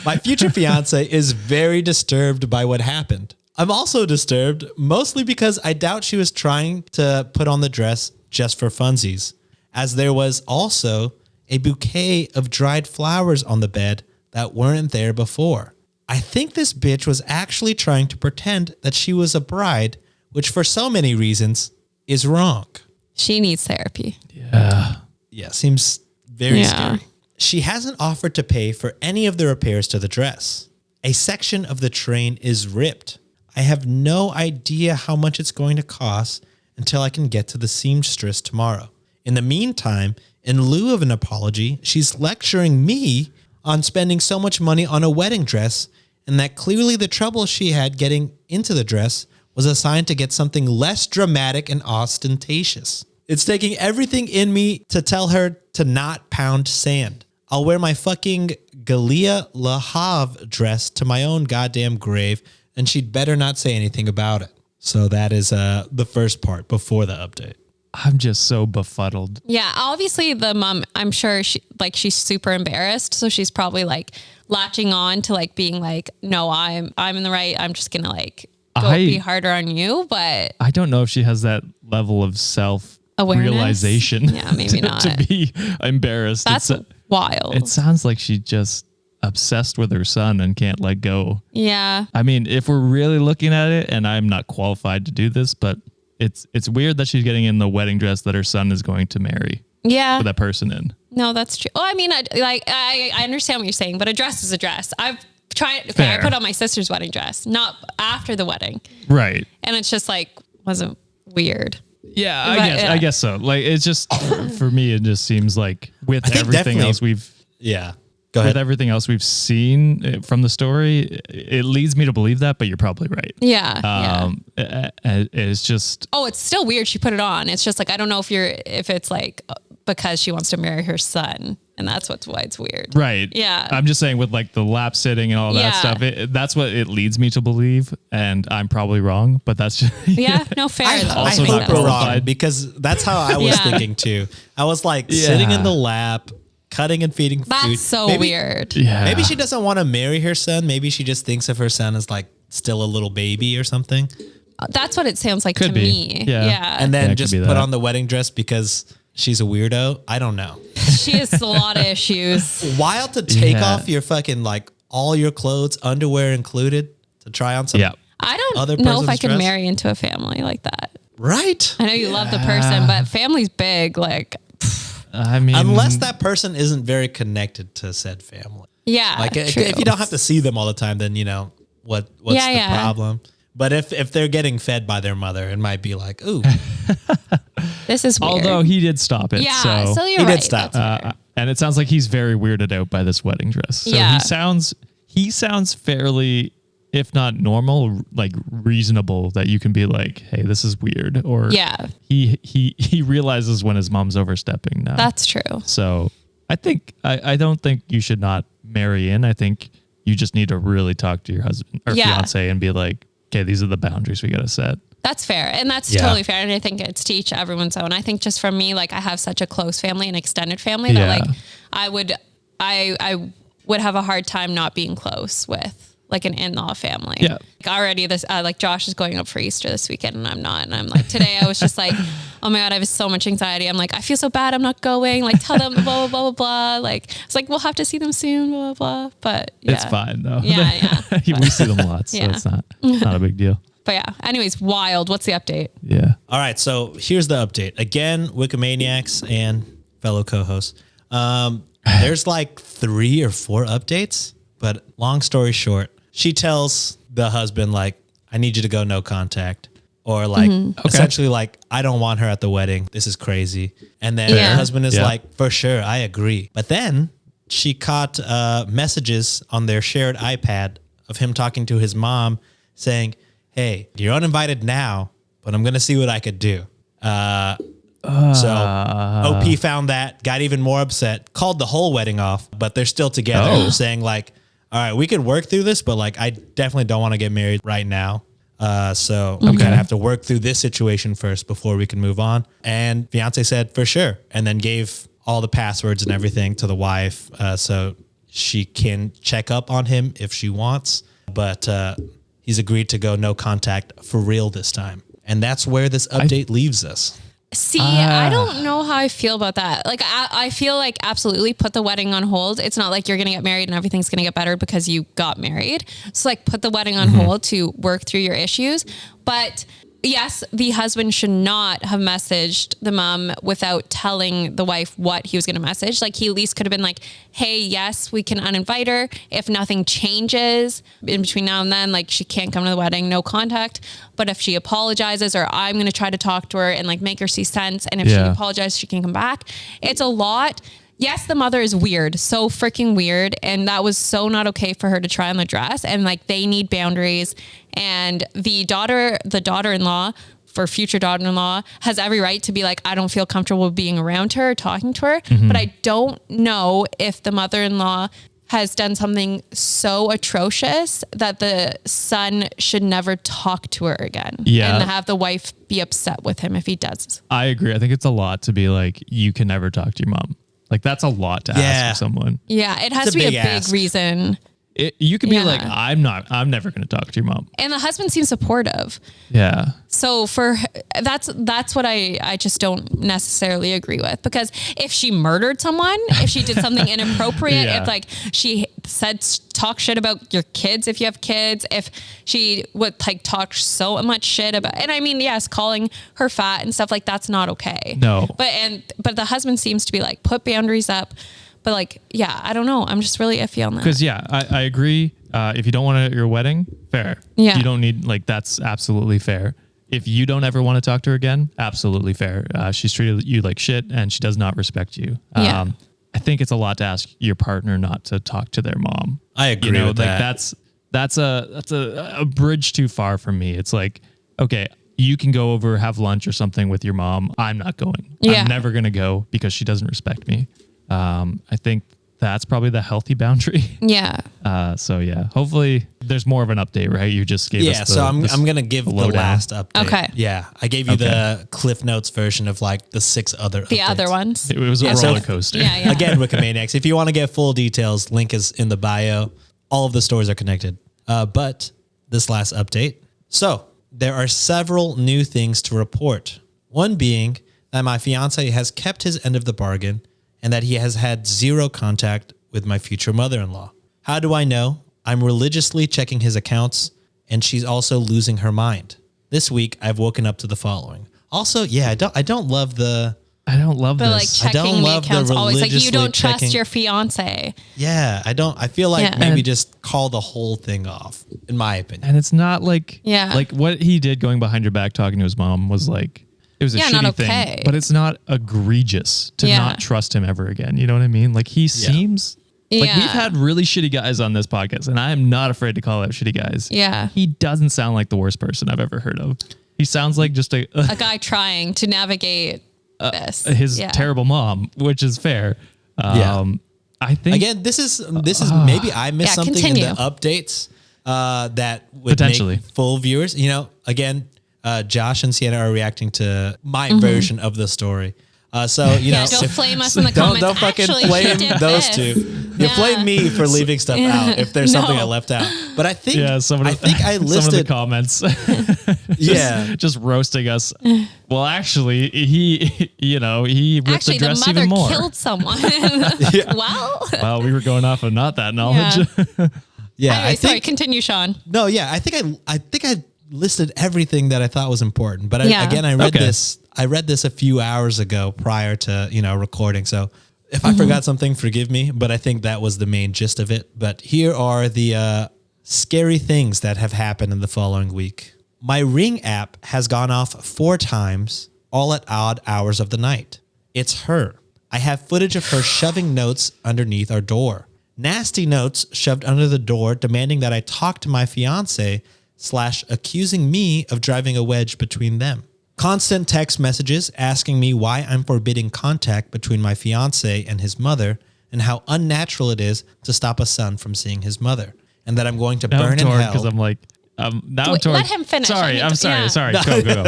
My future fiance is very disturbed by what happened. I'm also disturbed mostly because I doubt she was trying to put on the dress just for funsies, as there was also a bouquet of dried flowers on the bed that weren't there before. I think this bitch was actually trying to pretend that she was a bride, which for so many reasons is wrong. She needs therapy. Yeah, seems very Yeah. scary. She hasn't offered to pay for any of the repairs to the dress. A section of the train is ripped. I have no idea how much it's going to cost until I can get to the seamstress tomorrow. In the meantime, in lieu of an apology, she's lecturing me on spending so much money on a wedding dress and that clearly the trouble she had getting into the dress was assigned to get something less dramatic and ostentatious. It's taking everything in me to tell her to not pound sand. I'll wear my fucking Galia Le Havre dress to my own goddamn grave, and she'd better not say anything about it. So that is the first part before the update. I'm just so befuddled. Yeah, obviously the mom, I'm sure she's super embarrassed, so she's probably like latching on to like being like, no, I'm in the right. I'm just gonna like be harder on you, but I don't know if she has that level of self-realization. Yeah, maybe not. To be embarrassed. That's wild. It sounds like she's just obsessed with her son and can't let go. Yeah. I mean, if we're really looking at it, and I'm not qualified to do this, but it's weird that she's getting in the wedding dress that her son is going to marry. Yeah. With that person in. No, that's true. Oh, I mean, I understand what you're saying, but a dress is a dress. I've tried. Okay, I put on my sister's wedding dress, not after the wedding. Right. And it's just like, wasn't weird. Yeah, I guess so. Like, it's just, for me, it just seems like with everything else Yeah. Go ahead. With everything else we've seen from the story, it leads me to believe that, but you're probably right. Yeah. It's just... Oh, it's still weird she put it on. It's just like, I don't know if it's like because she wants to marry her son, and that's why it's weird. Right. Yeah. I'm just saying with like the lap sitting and all that stuff, that's what it leads me to believe, and I'm probably wrong, but that's just... Yeah, no, fair. I hope we're wrong, because that's how I was thinking too. I was like sitting in the lap, cutting and feeding food. That's so weird. Yeah. Maybe she doesn't want to marry her son. Maybe she just thinks of her son as like still a little baby or something. That's what it sounds like Could to be. me. Yeah. And then it just could be put that. on the wedding dress because she's a weirdo. I don't know. She has a lot of issues. Wild to take off your fucking like all your clothes, underwear included, to try on some. Yeah. I don't Other know if I person's could dress? marry into a family like that. Right. I know you love the person, but family's big. Like, I mean... Unless that person isn't very connected to said family. yeah, Like true. if you don't have to see them all the time, then you know what's the problem. But if they're getting fed by their mother, it might be like, ooh, This is weird. Although he did stop it. yeah, so you're He right. did stop. That's fair. And it sounds like he's very weirded out by this wedding dress. So Yeah. he sounds fairly, if not normal, like reasonable, that you can be like, hey, this is weird. Or Yeah. he realizes when his mom's overstepping now. That's true. So I don't think you should not marry in. I think you just need to really talk to your husband or fiance and be like, okay, these are the boundaries we got to set. That's fair. And that's totally fair. And I think it's to each everyone's own. I think just for me, like I have such a close family and extended family that like I would have a hard time not being close with like an in-law family. Yeah. Like already this, like Josh is going up for Easter this weekend and I'm not. And I'm like, today I was just like, oh my God, I have so much anxiety. I'm like, I feel so bad. I'm not going. Like tell them blah, blah, blah, blah, blah. Like, it's like, we'll have to see them soon, blah, blah, blah. But yeah. It's fine though. Yeah. We see them lots, so it's not a big deal. But yeah, anyways, wild. What's the update? Yeah. All right, so here's the update. Again, Wikimaniacs and fellow co-hosts. There's like 3 or 4 updates, but long story short, she tells the husband, like, I need you to go no contact. Or like, essentially like, I don't want her at the wedding. This is crazy. And then her husband is like, for sure, I agree. But then she caught messages on their shared iPad of him talking to his mom saying, hey, you're uninvited now, but I'm going to see what I could do. So OP found that, got even more upset, called the whole wedding off, but they're still together, saying like, all right, we could work through this, but like, I definitely don't want to get married right now. So we kind of have to work through this situation first before we can move on. And fiance said, for sure. And then gave all the passwords and everything to the wife. So she can check up on him if she wants, but, he's agreed to go no contact for real this time. And that's where this update leaves us. See, I don't know how I feel about that. Like, I feel like absolutely put the wedding on hold. It's not like you're going to get married and everything's going to get better because you got married. So like put the wedding on hold to work through your issues. But yes, the husband should not have messaged the mom without telling the wife what he was going to message. Like he at least could have been like, hey, yes, we can uninvite her. If nothing changes in between now and then, like she can't come to the wedding, no contact. But if she apologizes, or I'm going to try to talk to her and like make her see sense. And if she apologizes, she can come back. It's a lot. Yes, the mother is weird, so freaking weird. And that was so not okay for her to try on the dress. And like, they need boundaries. And the daughter-in-law, for future daughter-in-law, has every right to be like, I don't feel comfortable being around her or talking to her. But I don't know if the mother-in-law has done something so atrocious that the son should never talk to her again. Yeah. And have the wife be upset with him if he does. I agree. I think it's a lot to be like, you can never talk to your mom. Like that's a lot to ask of someone. Yeah, it has It's to be a big big ask. reason. You could be Yeah. like, I'm never going to talk to your mom. And the husband seems supportive. Yeah. So that's what I just don't necessarily agree with, because if she murdered someone, if she did something inappropriate, Yeah. if like she talk shit about your kids, if you have kids, if she would like talk so much shit about, and I mean, yes, calling her fat and stuff like that's not okay. No. But the husband seems to be like, put boundaries up. But like, yeah, I don't know. I'm just really iffy on that. Because I agree. If you don't want it at your wedding, fair. Yeah. You don't need, like, that's absolutely fair. If you don't ever want to talk to her again, absolutely fair. She's treated you like shit and she does not respect you. Yeah. I think it's a lot to ask your partner not to talk to their mom. I agree with that. That's a bridge too far for me. It's like, okay, you can go over, have lunch or something with your mom. I'm not going. Yeah. I'm never going to go because she doesn't respect me. I think that's probably the healthy boundary. Yeah. So yeah, hopefully there's more of an update, right? You just gave us Yeah, so I'm going to give the lowdown. last update. Okay. Yeah, I gave you the Cliff Notes version of like the 6 other The updates. other ones. It was a so- roller coaster. Yeah. Again, Wikimaniacs, if you want to get full details, link is in the bio. All of the stories are connected. But this last update. So there are several new things to report. One being that my fiance has kept his end of the bargain and that he has had 0 contact with my future mother-in-law. How do I know? I'm religiously checking his accounts, and she's also losing her mind. This week, I've woken up to the following. Also, yeah, I don't love the... I don't love But like this. I don't checking the love the accounts always like you religiously don't trust checking- your fiance. Yeah, I feel like Yeah. maybe And- just call the whole thing off, in my opinion. And it's not like, Yeah. like what he did going behind your back talking to his mom was like, it was a Yeah, shitty not okay. thing, but it's not egregious to Yeah. not trust him ever again. You know what I mean? Like he seems like Yeah. we've had really shitty guys on this podcast and I am not afraid to call out shitty guys. Yeah. He doesn't sound like the worst person I've ever heard of. He sounds like just A guy trying to navigate this. his Yeah. terrible mom, which is fair. Yeah. I think Again, this is maybe I missed Yeah, something continue. in the updates that would Potentially. make full viewers. You know, again, Josh and Sienna are reacting to my version of the story. So you know, Don't flame us in the comments. don't fucking Actually, she flame did those this. two. You Yeah. flame me for leaving stuff out if there's something I No. left out. But I think I some of the listed comments. yeah. just roasting us. Well, actually, he ripped Actually, the the dress mother even more. killed someone. Well, Well, we were going off of not that knowledge. Yeah. Yeah, anyway, I sorry, think continue, Sean. no, yeah, I think I listed everything that I thought was important. But Yeah. I read Okay. this. I read this a few hours ago prior to recording. So if I forgot something, forgive me. But I think that was the main gist of it. But here are the scary things that have happened in the following week. My Ring app has gone off 4 times, all at odd hours of the night. It's her. I have footage of her shoving notes underneath our door. Nasty notes shoved under the door demanding that I talk to my fiance / accusing me of driving a wedge between them. Constant text messages asking me why I'm forbidding contact between my fiance and his mother and how unnatural it is to stop a son from seeing his mother and that I'm going to Now I'm burn in torn hell. because I'm like, now I'm Wait, torn. let him finish. Sorry, I'm sorry. Yeah. Sorry. Go.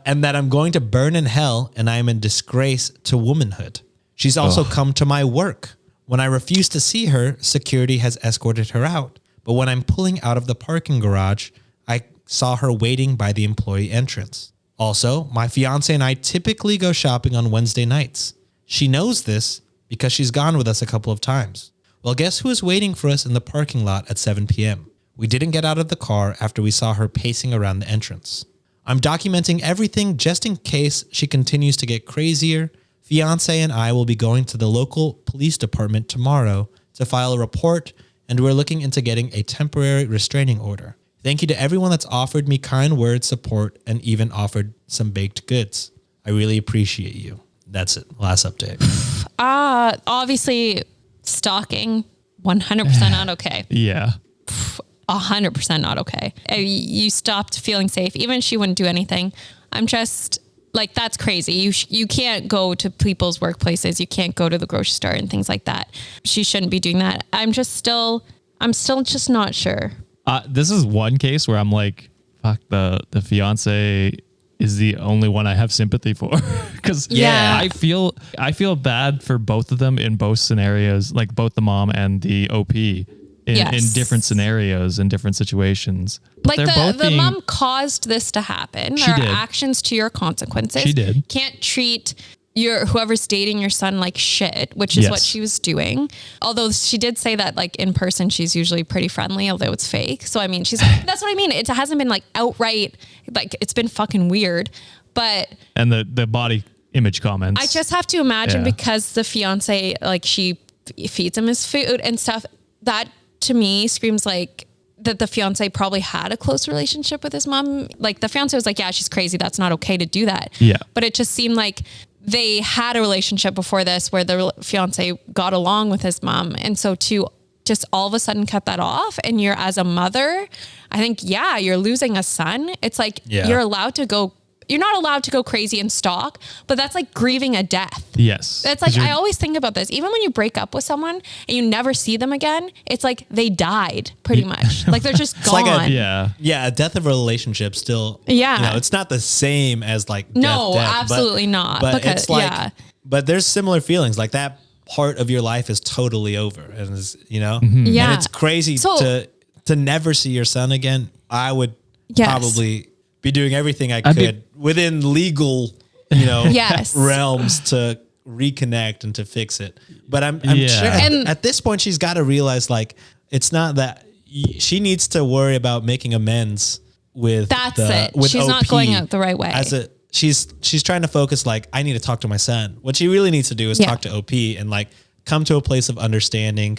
And that I'm going to burn in hell and I am in disgrace to womanhood. She's also come to my work. When I refuse to see her, security has escorted her out. But when I'm pulling out of the parking garage, I saw her waiting by the employee entrance. Also, my fiance and I typically go shopping on Wednesday nights. She knows this because she's gone with us a couple of times. Well, guess who is waiting for us in the parking lot at 7 p.m.? We didn't get out of the car after we saw her pacing around the entrance. I'm documenting everything just in case she continues to get crazier. Fiance and I will be going to the local police department tomorrow to file a report, and we're looking into getting a temporary restraining order. Thank you to everyone that's offered me kind words, support, and even offered some baked goods. I really appreciate you. That's it. Last update. Obviously, stalking, 100% not okay. Yeah. 100% not okay. You stopped feeling safe. Even if she wouldn't do anything. I'm just like, that's crazy. You can't go to people's workplaces. You can't go to the grocery store and things like that. She shouldn't be doing that. I'm still just not sure. This is one case where I'm like, fuck, the fiance is the only one I have sympathy for because Yeah. I feel bad for both of them in both scenarios, like both the mom and the OP in different scenarios and different situations. But Like they're both the mom caused this to happen. There did. are actions to your consequences. She did. Can't treat whoever's dating your son like shit, which is what she was doing. Although she did say that like in person she's usually pretty friendly, although it's fake. So I mean, that's what I mean. It hasn't been like outright, like it's been fucking weird. But and the body image comments. I just have to imagine because the fiance, like she feeds him his food and stuff, that to me screams like that the fiance probably had a close relationship with his mom. Like the fiance was like, yeah, she's crazy. That's not okay to do that. Yeah. But it just seemed like they had a relationship before this where the fiance got along with his mom. And so to just all of a sudden cut that off and you're as a mother, I think, you're losing a son. It's like you're not allowed to go crazy and stalk, but that's like grieving a death. Yes. It's like, I always think about this. Even when you break up with someone and you never see them again, it's like they died pretty much. Like they're just gone. like a a death of a relationship still. Yeah. You know, it's not the same as like No, death, absolutely not. But Because- it's like, yeah. but there's similar feelings. Like that part of your life is totally over, and is, you know, Yeah. and it's crazy So- to never see your son again. I would Yes. probably be doing everything I I'd be- could within legal, you know, Yes. realms to reconnect and to fix it. But I'm Yeah. sure And- at this point she's got to realize like it's not that she needs to worry about making amends with That's the, it. with She's not OP going out the right way. She's trying to focus like I need to talk to my son. What she really needs to do is talk to OP and like come to a place of understanding.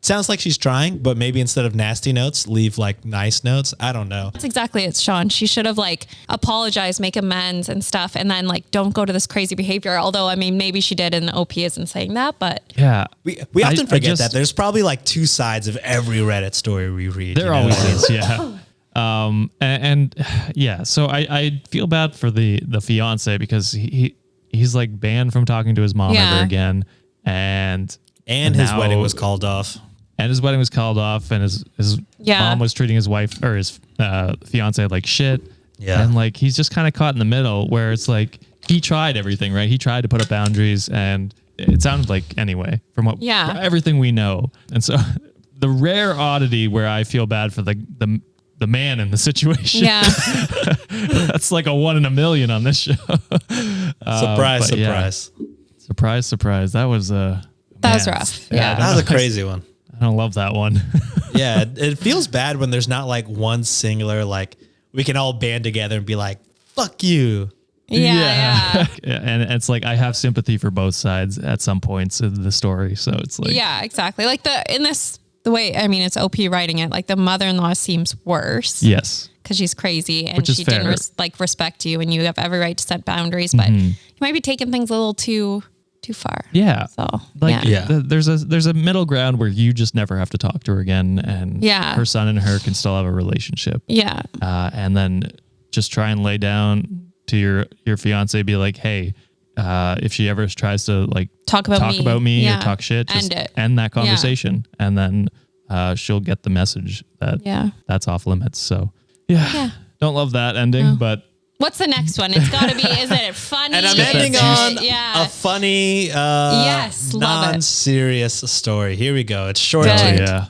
Sounds like she's trying, but maybe instead of nasty notes, leave like nice notes. I don't know. That's exactly it, Sean. She should have like apologized, make amends and stuff, and then like don't go to this crazy behavior. Although I mean, maybe she did, and the OP isn't saying that. But yeah. We often forget just- that there's probably like two sides of every Reddit story we read. There always is, yeah. And yeah, so I feel bad for the fiance because he's like banned from talking to his mom ever again, and his now- wedding was called off. and his wedding was called off, and his mom was treating his wife or his fiance like shit. Yeah. And like he's just kind of caught in the middle where it's like he tried everything, right? He tried to put up boundaries, and it sounded like anyway from what everything we know. And so the rare oddity where I feel bad for the man in the situation. yeah, That's like a 1 in a million on this show. Surprise, but yeah. Surprise. That was that was rough. Yeah. That was a crazy one. I don't love that one. Yeah, it feels bad when there's not like one singular, like we can all band together and be like, fuck you. Yeah. And it's like I have sympathy for both sides at some points in the story. So it's like Yeah, exactly. Like the way, I mean, it's OP writing it, like the mother-in-law seems worse. Yes. Because she's crazy and Which is she didn't fair. respect you, and you have every right to set boundaries, but you might be taking things a little too far. Yeah. So Like Yeah. there's a middle ground where you just never have to talk to her again, and her son and her can still have a relationship. Yeah. And then just try and lay down to your fiance, be like, hey, if she ever tries to like Talk about me. or talk shit, just end that conversation, and then she'll get the message that that's off limits. So don't love that ending, but What's the next one? It's got to be, is it funny? And I'm ending on a funny, yes, love it. non-serious story. Here we go. It's short. Good. yeah.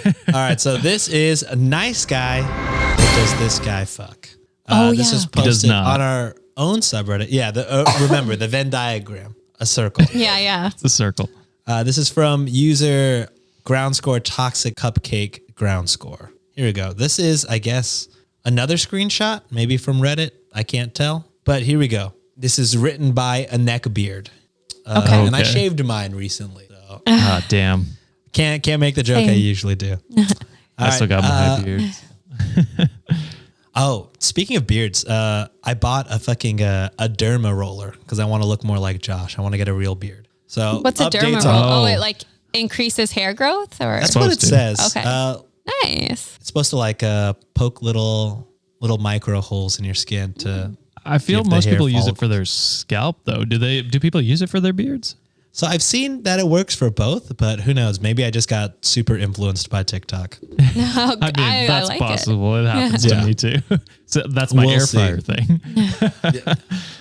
All right, so this is a nice guy. What does this guy fuck? This is He does posted not. on our own subreddit. Yeah, remember the Venn diagram, a circle. Yeah. It's a circle. This is from user Groundscore Toxic Cupcake Groundscore. Here we go. This is, I guess, another screenshot, maybe from Reddit. I can't tell, but here we go. This is written by a neckbeard. Okay. And I shaved mine recently. So Ah, damn. can't make the joke I Same. usually do. I still got my beards. Oh, speaking of beards, I bought a fucking a derma roller because I want to look more like Josh. I want to get a real beard. So What's a derma updates roll? on- Oh, it like increases hair growth, or That's what it Supposed to. says. Okay. Nice. It's supposed to like poke little micro holes in your skin to. I feel give the most hair people use it for follicles. their scalp though. Do people use it for their beards? So I've seen that it works for both, but who knows? Maybe I just got super influenced by TikTok. No, I mean, that's like possible. It happens Yeah. to me too. So that's my We'll air see. fryer thing.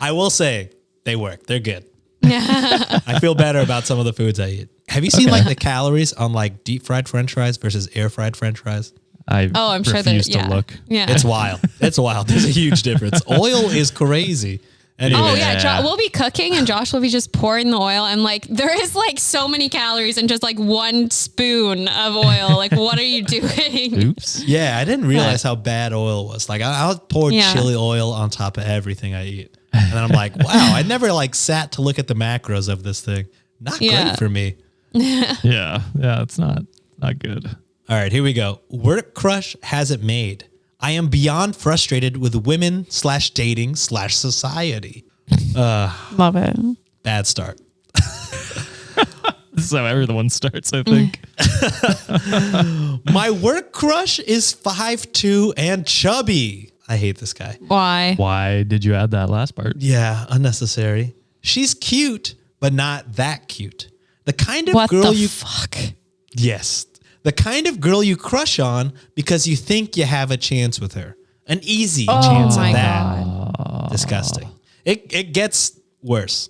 I will say they work. They're good. I feel better about some of the foods I eat. Have you seen like the calories on like deep fried French fries versus air fried French fries? I'm sure refuse to look. Yeah. It's wild. It's wild. There's a huge difference. Oil is crazy. Anyway, Oh yeah, we'll be cooking and Josh will be just pouring the oil and like there is like so many calories in just like 1 spoon of oil. Like what are you doing? Oops. Yeah, I didn't realize how bad oil was. Like I'll pour Yeah. chili oil on top of everything I eat. And then I'm like, wow, I never like sat to look at the macros of this thing. Not Yeah. great for me. Yeah. It's not good. All right, here we go. Work crush has it made. I am beyond frustrated with women/dating/society. Love it. Bad start. This is how everyone starts, I think. My work crush is 5'2" and chubby. I hate this guy. Why? Why did you add that last part? Yeah, unnecessary. She's cute, but not that cute. The kind of What girl the you fuck? Yes. The kind of girl you crush on because you think you have a chance with her. An easy chance my at that. God. Disgusting. It gets worse.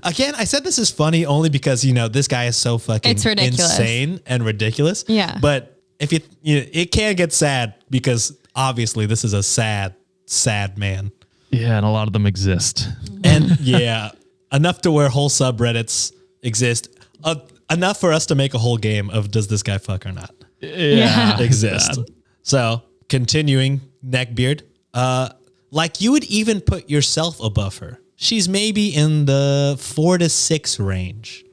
Again, I said this is funny only because, this guy is so fucking It's ridiculous. insane and ridiculous. Yeah. But if it can get sad because obviously this is a sad, sad man. Yeah, and a lot of them exist. And yeah, enough to where whole subreddits exist. Enough for us to make a whole game of does this guy fuck or not Yeah. exist. So continuing neckbeard, like you would even put yourself above her. She's maybe in the 4 to 6 range.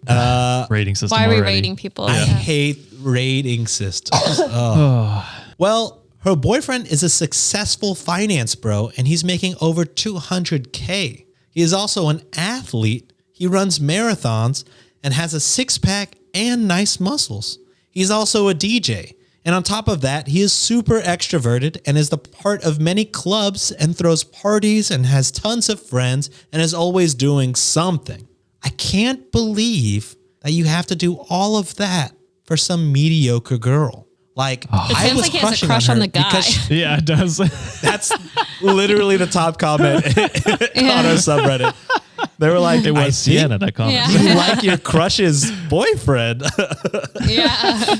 Rating system. Why are we already. rating people? I Yeah. hate rating systems. Oh. Well, her boyfriend is a successful finance bro and he's making over 200K. He is also an athlete. He runs marathons and has a 6-pack and nice muscles. He's also a DJ. And on top of that, he is super extroverted and is the part of many clubs and throws parties and has tons of friends and is always doing something. I can't believe that you have to do all of that for some mediocre girl. Like, I sounds was like he has a crushing crush on on her the guy. because Yeah, it does. that's literally the top comment on our subreddit. They were like, It was I Sienna think that commented. Yeah. you like your crush's boyfriend. Yeah.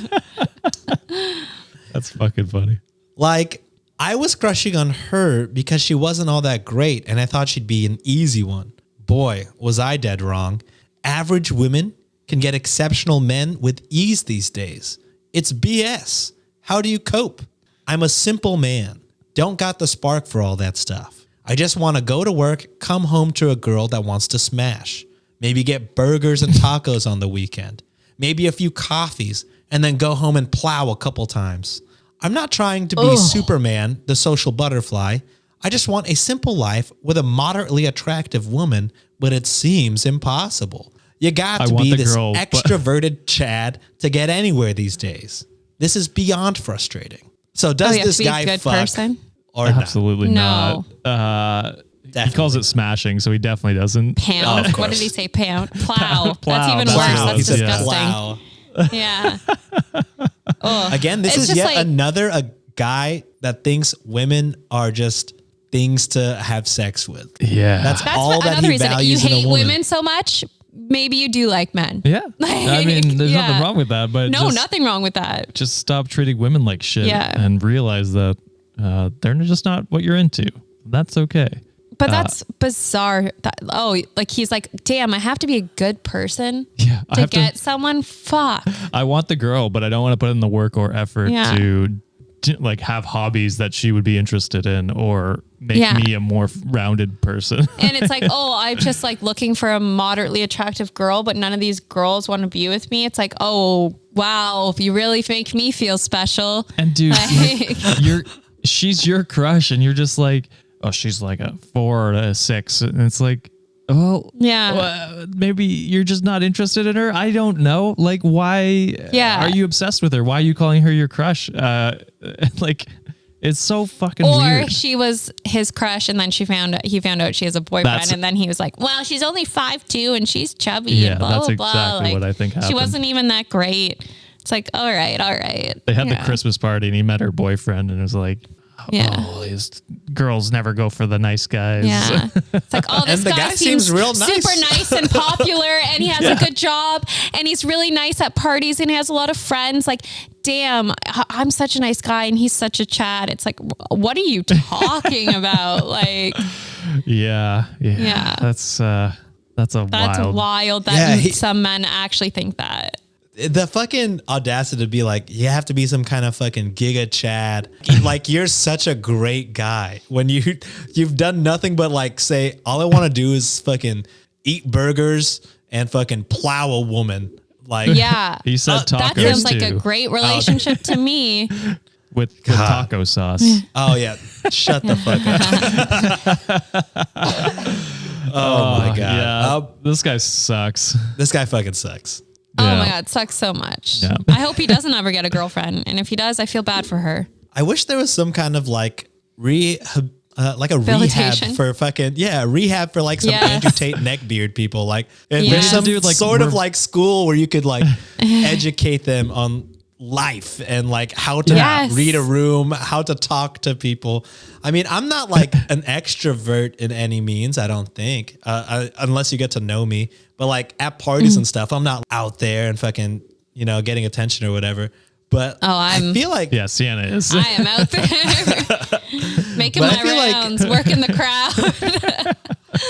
That's fucking funny. Like, I was crushing on her because she wasn't all that great and I thought she'd be an easy one. Boy, was I dead wrong. Average women can get exceptional men with ease these days. It's BS. How do you cope? I'm a simple man. Don't got the spark for all that stuff. I just want to go to work, come home to a girl that wants to smash. Maybe get burgers and tacos on the weekend. Maybe a few coffees and then go home and plow a couple times. I'm not trying to be Superman, the social butterfly. I just want a simple life with a moderately attractive woman, but it seems impossible. You got I to want be the this girl, but- extroverted Chad to get anywhere these days. This is beyond frustrating. So does you have this to be a guy good fuck person? or not? Absolutely No. not. He Definitely calls it not. smashing, so he definitely doesn't. Pound. Oh, of What course. did he say? Pound. Plow. Plow, That's even that's worse. what it That's was, yeah. disgusting. Wow. Yeah. Again, this It's is just yet like- another a guy that thinks women are just things to have sex with. Yeah. That's That's all that another he reason. You values in a hate woman. women so much. Maybe you do like men. yeah. I mean, there's Yeah. nothing wrong with that, but No, just, nothing wrong with that. just stop treating women like shit Yeah. and realize that they're just not what you're into. That's okay. But that's bizarre. Like he's like, damn, I have to be a good person Yeah. I to have get someone. Fuck. I want the girl, but I don't want to put in the work or effort Yeah. to like have hobbies that she would be interested in or make Yeah. me a more rounded person. And it's like, I'm just like looking for a moderately attractive girl, but none of these girls want to be with me. It's like, oh, wow, if you really make me feel special. And dude, Like- she's your crush and you're just like, oh, she's like a 4 or a 6. And it's like, well, Yeah. maybe you're just not interested in her. I don't know. Like, why Yeah. are you obsessed with her? Why are you calling her your crush? Like, It's so fucking Or weird. she was his crush, and then he found out she has a boyfriend, and then he was like, "Well, she's only 5'2" and she's chubby." Yeah, and blah, that's blah, blah. exactly Like, what I think She happened. wasn't even that great. It's like, all right. They had the Christmas party, and he met her boyfriend, and it was like, these girls never go for the nice guys. Yeah. It's like, oh, this And the guy, guy seems seems real nice. super nice and popular, and he has a good job, and he's really nice at parties, and he has a lot of friends. Like, damn, I'm such a nice guy, and he's such a Chad. It's like, what are you talking about? Like, Yeah. That's that's wild. wild that Yeah, some men actually think that. The fucking audacity to be like, you have to be some kind of fucking giga Chad. Like, you're such a great guy when you've done nothing but like say, all I want to do is fucking eat burgers and fucking plow a woman. Like, Yeah. He said tacos that sounds like a too. great relationship to me. with taco sauce. oh yeah, shut the fuck up. Oh my god, Yeah. This guy sucks. this guy fucking sucks. Oh Yeah. my God, sucks so much. Yeah. I hope he doesn't ever get a girlfriend. And if he does, I feel bad for her. I wish there was some kind of like rehab Rehabilitation. for fucking rehab for like some Yeah. Andrew Tate neckbeard people. Like, if Yeah. there's some Dude, like, sort of like school where you could like educate them on life and like how to Yes. read a room, how to talk to people. I mean, I'm not like an extrovert in any means, I don't think, unless you get to know me. But like at parties and stuff, I'm not out there and fucking, getting attention or whatever. But I feel like Yeah, Sienna is. I am out there making But I my feel like- rounds, working the crowd.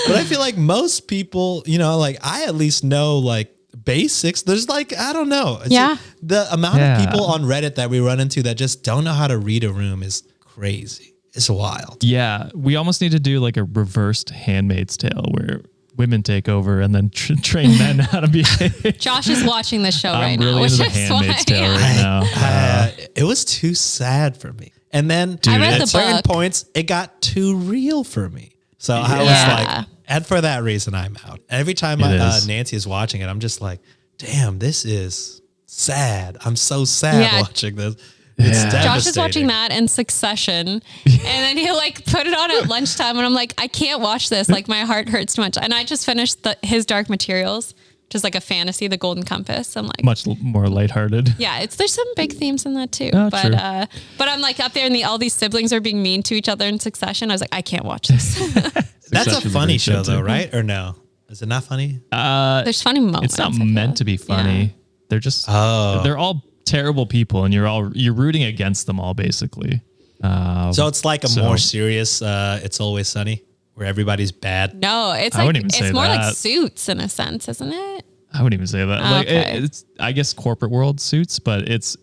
But I feel like most people, like I at least know like basics. There's like, I don't know. It's Yeah. the amount Yeah. of people on Reddit that we run into that just don't know how to read a room is crazy. It's wild. Yeah, we almost need to do like a reversed Handmaid's Tale where women take over and then train men how to behave. Josh is watching this show right I'm now. really Which into the is why, Handmaid's Tale right now. It was too sad for me. And then I read at the certain book. points, it got too real for me. So I was Yeah. like, and for that reason, I'm out. Every time It is. Nancy is watching it, I'm just like, damn, this is sad. I'm so sad Yeah. watching this. It's Yeah. devastating. Josh is watching that and Succession, and then he'll like put it on at lunchtime, and I'm like, I can't watch this. Like my heart hurts too much. And I just finished his Dark Materials, which is like a fantasy, The Golden Compass. I'm like, Much more lighthearted. yeah, there's some big themes in that too. Oh, but true. but I'm like up there, and all these siblings are being mean to each other in Succession. I was like, I can't watch this. That's a Succession's funny great show, too. though, right? Or no? Is it not funny? There's funny moments. It's not I feel. meant to be funny. Yeah. They're just they're all terrible people, and you're rooting against them all basically. So it's like a more serious It's Always Sunny, where everybody's bad. No, it's I like wouldn't even it's say more like that. Suits in a sense, isn't it? I wouldn't even say that. Like Okay. it's I guess corporate world Suits, but it's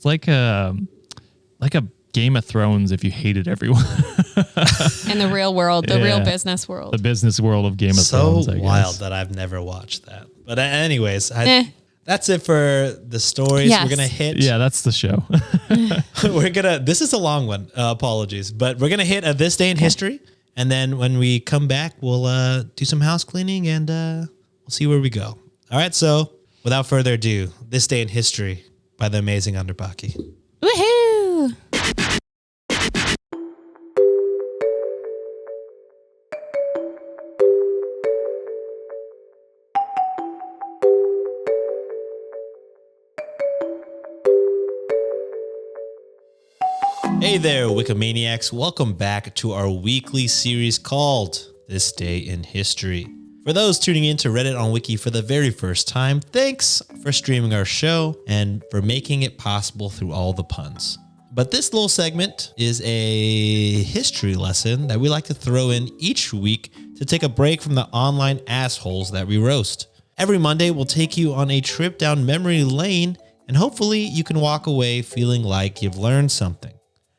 like a Game of Thrones if you hated everyone. In the real world, the real Yeah. business world. The business world of Game of So Thrones. I guess. wild that I've never watched that. But anyways, Eh. that's it for the stories. Yes. We're gonna hit. Yeah, that's the show. This is a long one. Apologies, but we're gonna hit this day in history, and then when we come back, we'll do some house cleaning and we'll see where we go. All right. So without further ado, this day in history by the amazing Underbaki. Woohoo! Hey there, Wikimaniacs. Welcome back to our weekly series called This Day in History. For those tuning in to Reddit on Wiki for the very first time, thanks for streaming our show and for making it possible through all the puns. But this little segment is a history lesson that we like to throw in each week to take a break from the online assholes that we roast. Every Monday, we'll take you on a trip down memory lane, and hopefully you can walk away feeling like you've learned something.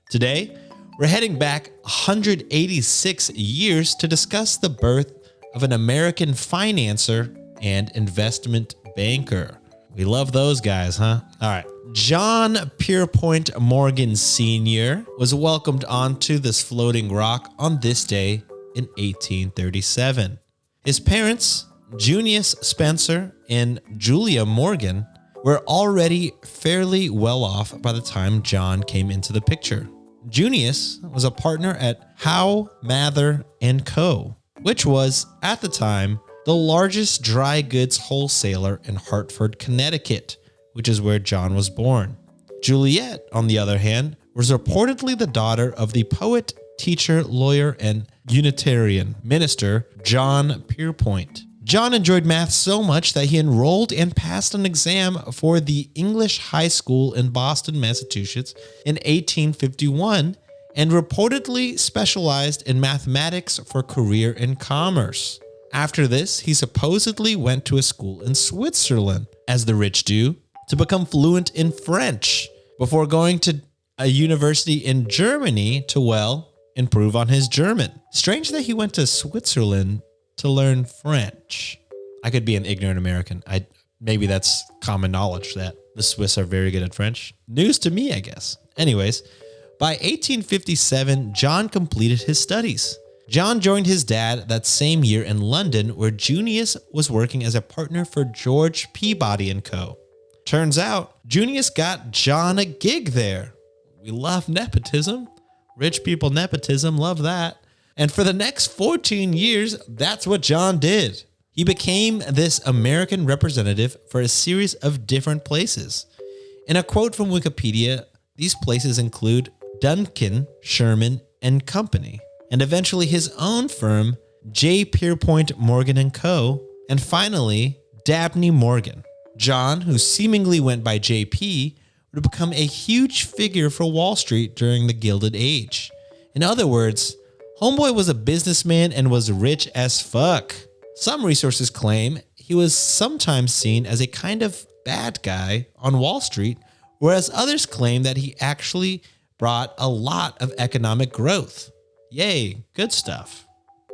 Today, we're heading back 186 years to discuss the birth of an American financier and investment banker. We love those guys, huh? All right. John Pierpont Morgan Sr. was welcomed onto this floating rock on this day in 1837. His parents, Junius Spencer and Julia Morgan, were already fairly well off by the time John came into the picture. Junius was a partner at Howe, Mather & Co., which was, at the time, the largest dry goods wholesaler in Hartford, Connecticut, which is where John was born. Juliet, on the other hand, was reportedly the daughter of the poet, teacher, lawyer, and Unitarian minister John Pierpoint. John enjoyed math so much that he enrolled and passed an exam for the English High School in Boston, Massachusetts in 1851 and reportedly specialized in mathematics for career in commerce. After this, he supposedly went to a school in Switzerland, as the rich do, to become fluent in French before going to a university in Germany to, well, improve on his German. Strange that he went to Switzerland to learn French. I could be an ignorant American. Maybe that's common knowledge that the Swiss are very good at French. News to me, I guess. Anyways, by 1857, John completed his studies. John joined his dad that same year in London, where Junius was working as a partner for George Peabody & Co. Turns out, Junius got John a gig there. We love nepotism. Rich people nepotism, love that. And for the next 14 years, that's what John did. He became this American representative for a series of different places. In a quote from Wikipedia, these places include Duncan, Sherman, and Company, and eventually his own firm, J. Pierpoint Morgan & Co., and finally, Dabney Morgan. John, who seemingly went by JP, would become a huge figure for Wall Street during the Gilded Age. In other words, Homeboy was a businessman and was rich as fuck. Some resources claim he was sometimes seen as a kind of bad guy on Wall Street, whereas others claim that he actually brought a lot of economic growth. Yay, good stuff.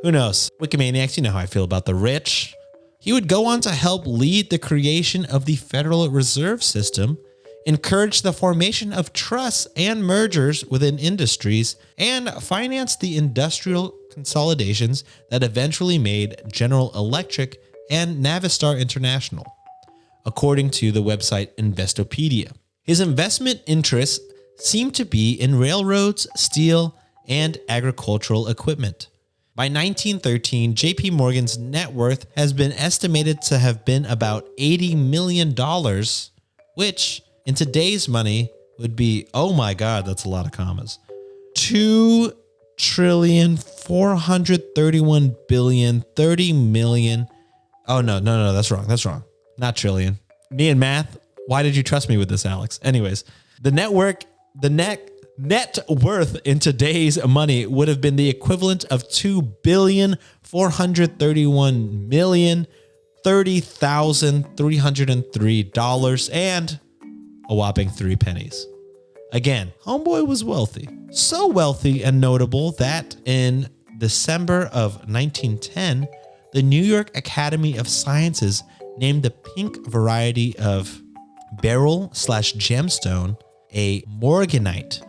Who knows? Wikimaniacs, you know how I feel about the rich. He would go on to help lead the creation of the Federal Reserve System, encourage the formation of trusts and mergers within industries, and finance the industrial consolidations that eventually made General Electric and Navistar International, according to the website Investopedia. His investment interests seem to be in railroads, steel, and agricultural equipment. By 1913, JP Morgan's net worth has been estimated to have been about $80 million, which in today's money would be, oh my God, that's a lot of commas, 2,431,030,000,000. Oh, no, that's wrong. Not trillion. Me and math. Why did you trust me with this, Alex? Anyways, the net worth in today's money would have been the equivalent of $2,431,030,303 and a whopping 3 pennies. Again, Homeboy was wealthy. So wealthy and notable that in December of 1910, the New York Academy of Sciences named the pink variety of beryl/gemstone a morganite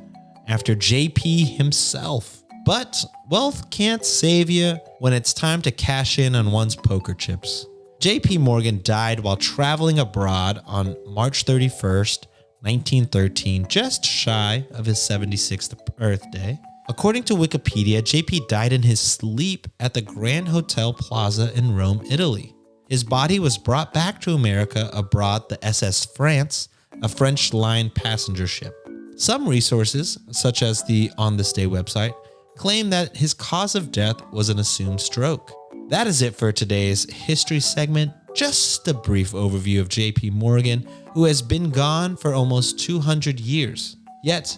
after JP himself. But wealth can't save you when it's time to cash in on one's poker chips. JP Morgan died while traveling abroad on March 31st, 1913, just shy of his 76th birthday. According to Wikipedia, JP died in his sleep at the Grand Hotel Plaza in Rome, Italy. His body was brought back to America aboard the SS France, a French line passenger ship. Some resources, such as the On This Day website, claim that his cause of death was an assumed stroke. That is it for today's history segment. Just a brief overview of JP Morgan, who has been gone for almost 200 years, yet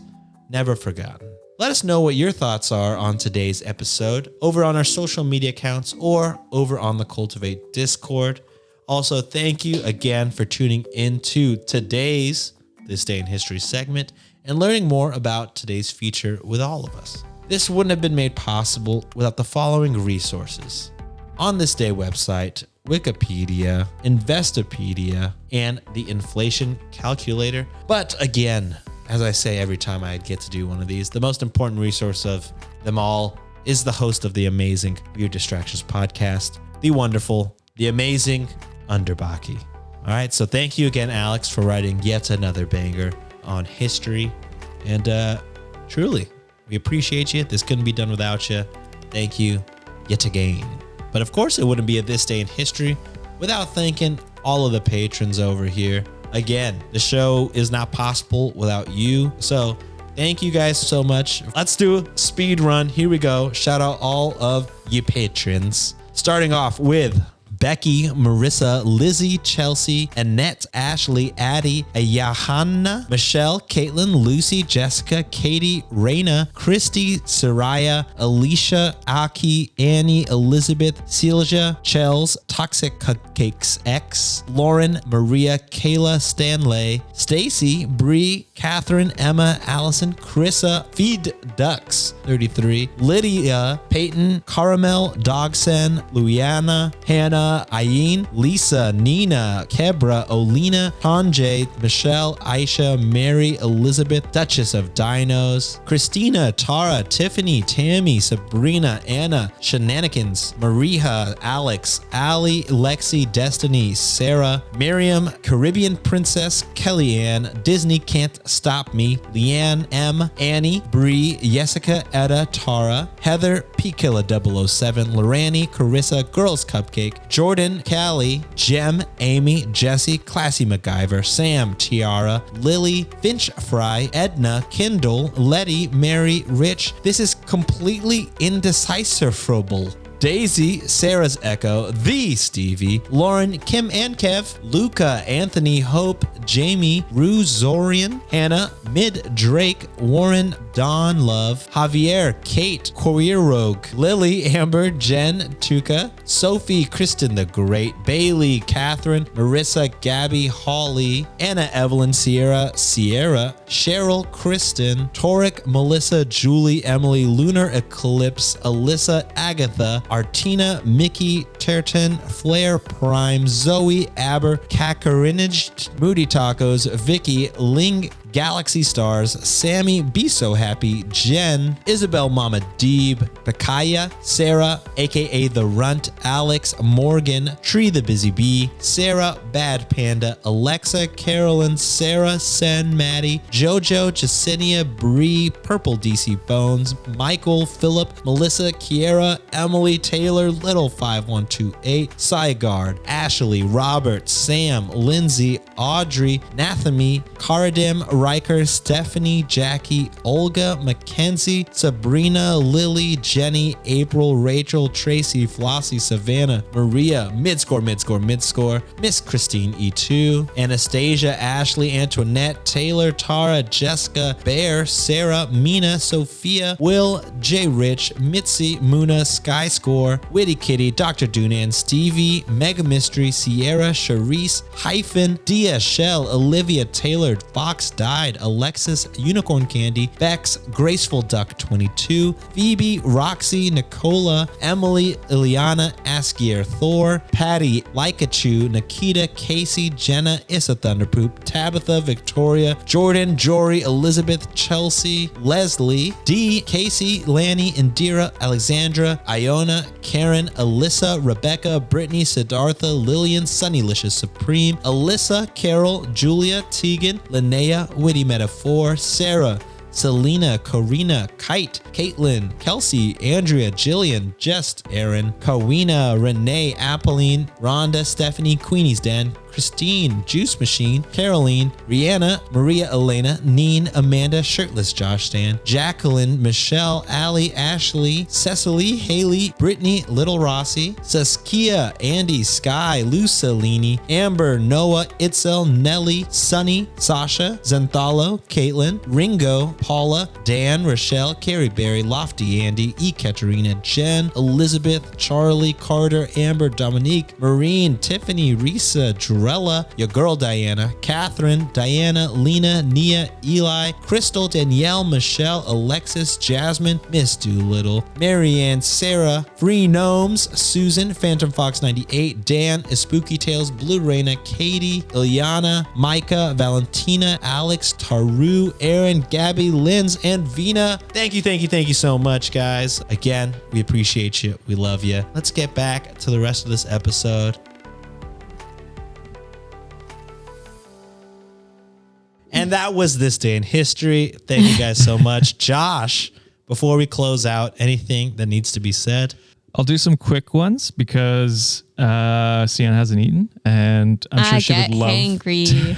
never forgotten. Let us know what your thoughts are on today's episode over on our social media accounts or over on the Cultivate Discord. Also, thank you again for tuning into today's This Day in History segment and learning more about today's feature with all of us. This wouldn't have been made possible without the following resources: On This Day website, Wikipedia, Investopedia, and the inflation calculator. But again, as I say every time I get to do one of these, the most important resource of them all is the host of the amazing Weird Distractions podcast, the wonderful, the amazing Underbaki. All right, so thank you again, Alex, for writing yet another banger on history. And truly, We appreciate you. This couldn't be done without you. Thank you yet again. But of course, it wouldn't be a This Day in History without thanking all of the patrons over here. Again, the show is not possible without you. So thank you guys so much. Let's do a speed run. Here we go. Shout out all of you patrons. Starting off with Becky, Marissa, Lizzie, Chelsea, Annette, Ashley, Addie, Johanna, Michelle, Caitlin, Lucy, Jessica, Katie, Raina, Christy, Soraya, Alicia, Aki, Annie, Elizabeth, Silja, Chels, Toxic Cupcakes X, Lauren, Maria, Kayla, Stanley, Stacy, Bree, Catherine, Emma, Allison, Chrissa, Feed Ducks 33, Lydia, Peyton, Caramel, Dogsen, Luiana, Hannah, Ayin, Lisa, Nina, Kebra, Olina, Tanjay, Michelle, Aisha, Mary, Elizabeth, Duchess of Dinos, Christina, Tara, Tiffany, Tammy, Sabrina, Anna, Shenanigans, Maria, Alex, Ali, Lexi, Destiny, Sarah, Miriam, Caribbean Princess, Kellyanne, Disney Can't Stop Me, Leanne, M, Annie, Bree, Jessica, Etta, Tara, Heather, P-Killa 007, Lorani, Carissa, Girls Cupcake, Jordan, Callie, Jem, Amy, Jesse, Classy MacGyver, Sam, Tiara, Lily, Finch Fry, Edna, Kindle, Letty, Mary, Rich. This is completely indecipherable. Daisy, Sarah's Echo, The Stevie, Lauren, Kim and Kev, Luca, Anthony, Hope, Jamie, Ruzorian, Hannah, Mid, Drake, Warren, Don Love, Javier, Kate, Courier Rogue, Lily, Amber, Jen, Tuka, Sophie, Kristen the Great, Bailey, Catherine, Marissa, Gabby, Holly, Anna, Evelyn, Sierra, Cheryl, Kristen, Toric, Melissa, Julie, Emily, Lunar Eclipse, Alyssa, Agatha, Artina, Mickey, Terton, Flair, Prime, Zoe, Aber, Kakarinage, Moody Tacos, Vicky, Ling, Galaxy Stars, Sammy, Be So Happy, Jen, Isabel Mama Deeb, Bakaya, Sarah, aka The Runt, Alex, Morgan, Tree the Busy Bee, Sarah, Bad Panda, Alexa, Carolyn, Sarah, Sen, Maddie, Jojo, Jasenia, Bree, Purple DC Bones, Michael, Philip, Melissa, Kiera, Emily, Taylor, Little 5128, Sygard, Ashley, Robert, Sam, Lindsay, Audrey, Nathamy, Karadim, Riker, Stephanie, Jackie, Olga, Mackenzie, Sabrina, Lily, Jenny, April, Rachel, Tracy, Flossie, Savannah, Maria, Midscore, Miss Christine E2, Anastasia, Ashley, Antoinette, Taylor, Tara, Jessica, Bear, Sarah, Mina, Sophia, Will, J. Rich, Mitzi, Muna, Sky Score, Witty Kitty, Dr. Dunan, Stevie, Mega Mystery, Sierra, Charisse, Hyphen, Dia, Shell, Olivia, Taylor, Fox, Died, Alexis, Unicorn Candy, Bex, Graceful Duck 22, Phoebe, Roxy, Nicola, Emily, Ileana, Askier, Thor, Patty, Likachu, Nikita, Casey, Jenna, Issa Thunderpoop, Tabitha, Victoria, Jordan, Jory, Elizabeth, Chelsea, Leslie, D, Casey, Lanny, Indira, Alexandra, Iona, Karen, Alyssa, Rebecca, Brittany, Siddhartha, Lillian, Sunnylicious Supreme, Alyssa, Carol, Julia, Tegan, Linnea, Witty Metaphor, Sarah, Selena, Karina, Kite, Caitlin, Kelsey, Andrea, Jillian, Just, Aaron, Kawina, Renee, Apolline, Rhonda, Stephanie, Queenie's Den, Christine, Juice Machine, Caroline, Rihanna, Maria Elena, Neen, Amanda, Shirtless Josh Stan, Jacqueline, Michelle, Allie, Ashley, Cecily, Haley, Brittany, Little Rossi, Saskia, Andy, Sky, Lucelini, Amber, Noah, Itzel, Nelly, Sunny, Sasha, Zenthalo, Caitlin, Ringo, Paula, Dan, Rochelle, Carrie Berry, Lofty Andy, E. Katerina, Jen, Elizabeth, Charlie, Carter, Amber, Dominique, Marine, Tiffany, Risa, Drella, your girl Diana, Catherine, Diana, Lena, Nia, Eli, Crystal, Danielle, Michelle, Alexis, Jasmine, Miss Doolittle, Marianne, Sarah, Free Gnomes, Susan, Phantom Fox 98, Dan, Spooky Tales, Blue Raina, Katie, Ilyana, Micah, Valentina, Alex, Taru, Aaron, Gabby, Linz, and Vina. Thank you so much, guys. Again, we appreciate you. We love you. Let's get back to the rest of this episode. And that was This Day in History. Thank you guys so much. Josh, before we close out, anything that needs to be said? I'll do some quick ones because Sienna hasn't eaten, and I'm sure she would love. Hangry.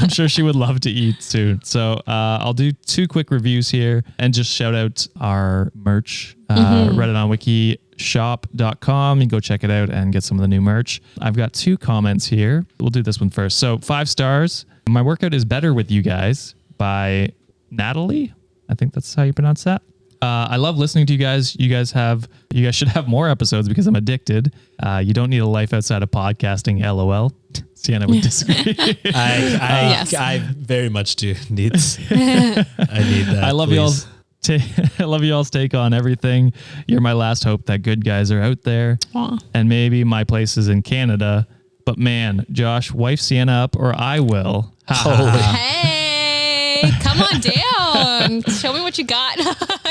I'm sure she would love to eat soon. So I'll do 2 quick reviews here and just shout out our merch. Reddit on Wiki shop.com. You can go check it out and get some of the new merch. I've got 2 comments here. We'll do this one first. So 5 stars. My workout is better with you guys by Natalie. I think that's how you pronounce that. I love listening to you guys. You guys should have more episodes because I'm addicted. You don't need a life outside of podcasting. LOL. Sienna would disagree. Yes. I very much do need. I need that. I love y'all's. I love y'all's take on everything. You're my last hope that good guys are out there. Aww. And maybe my place is in Canada. But man, Josh, wife Sienna up or I will. Hey, come on down. Show me what you got.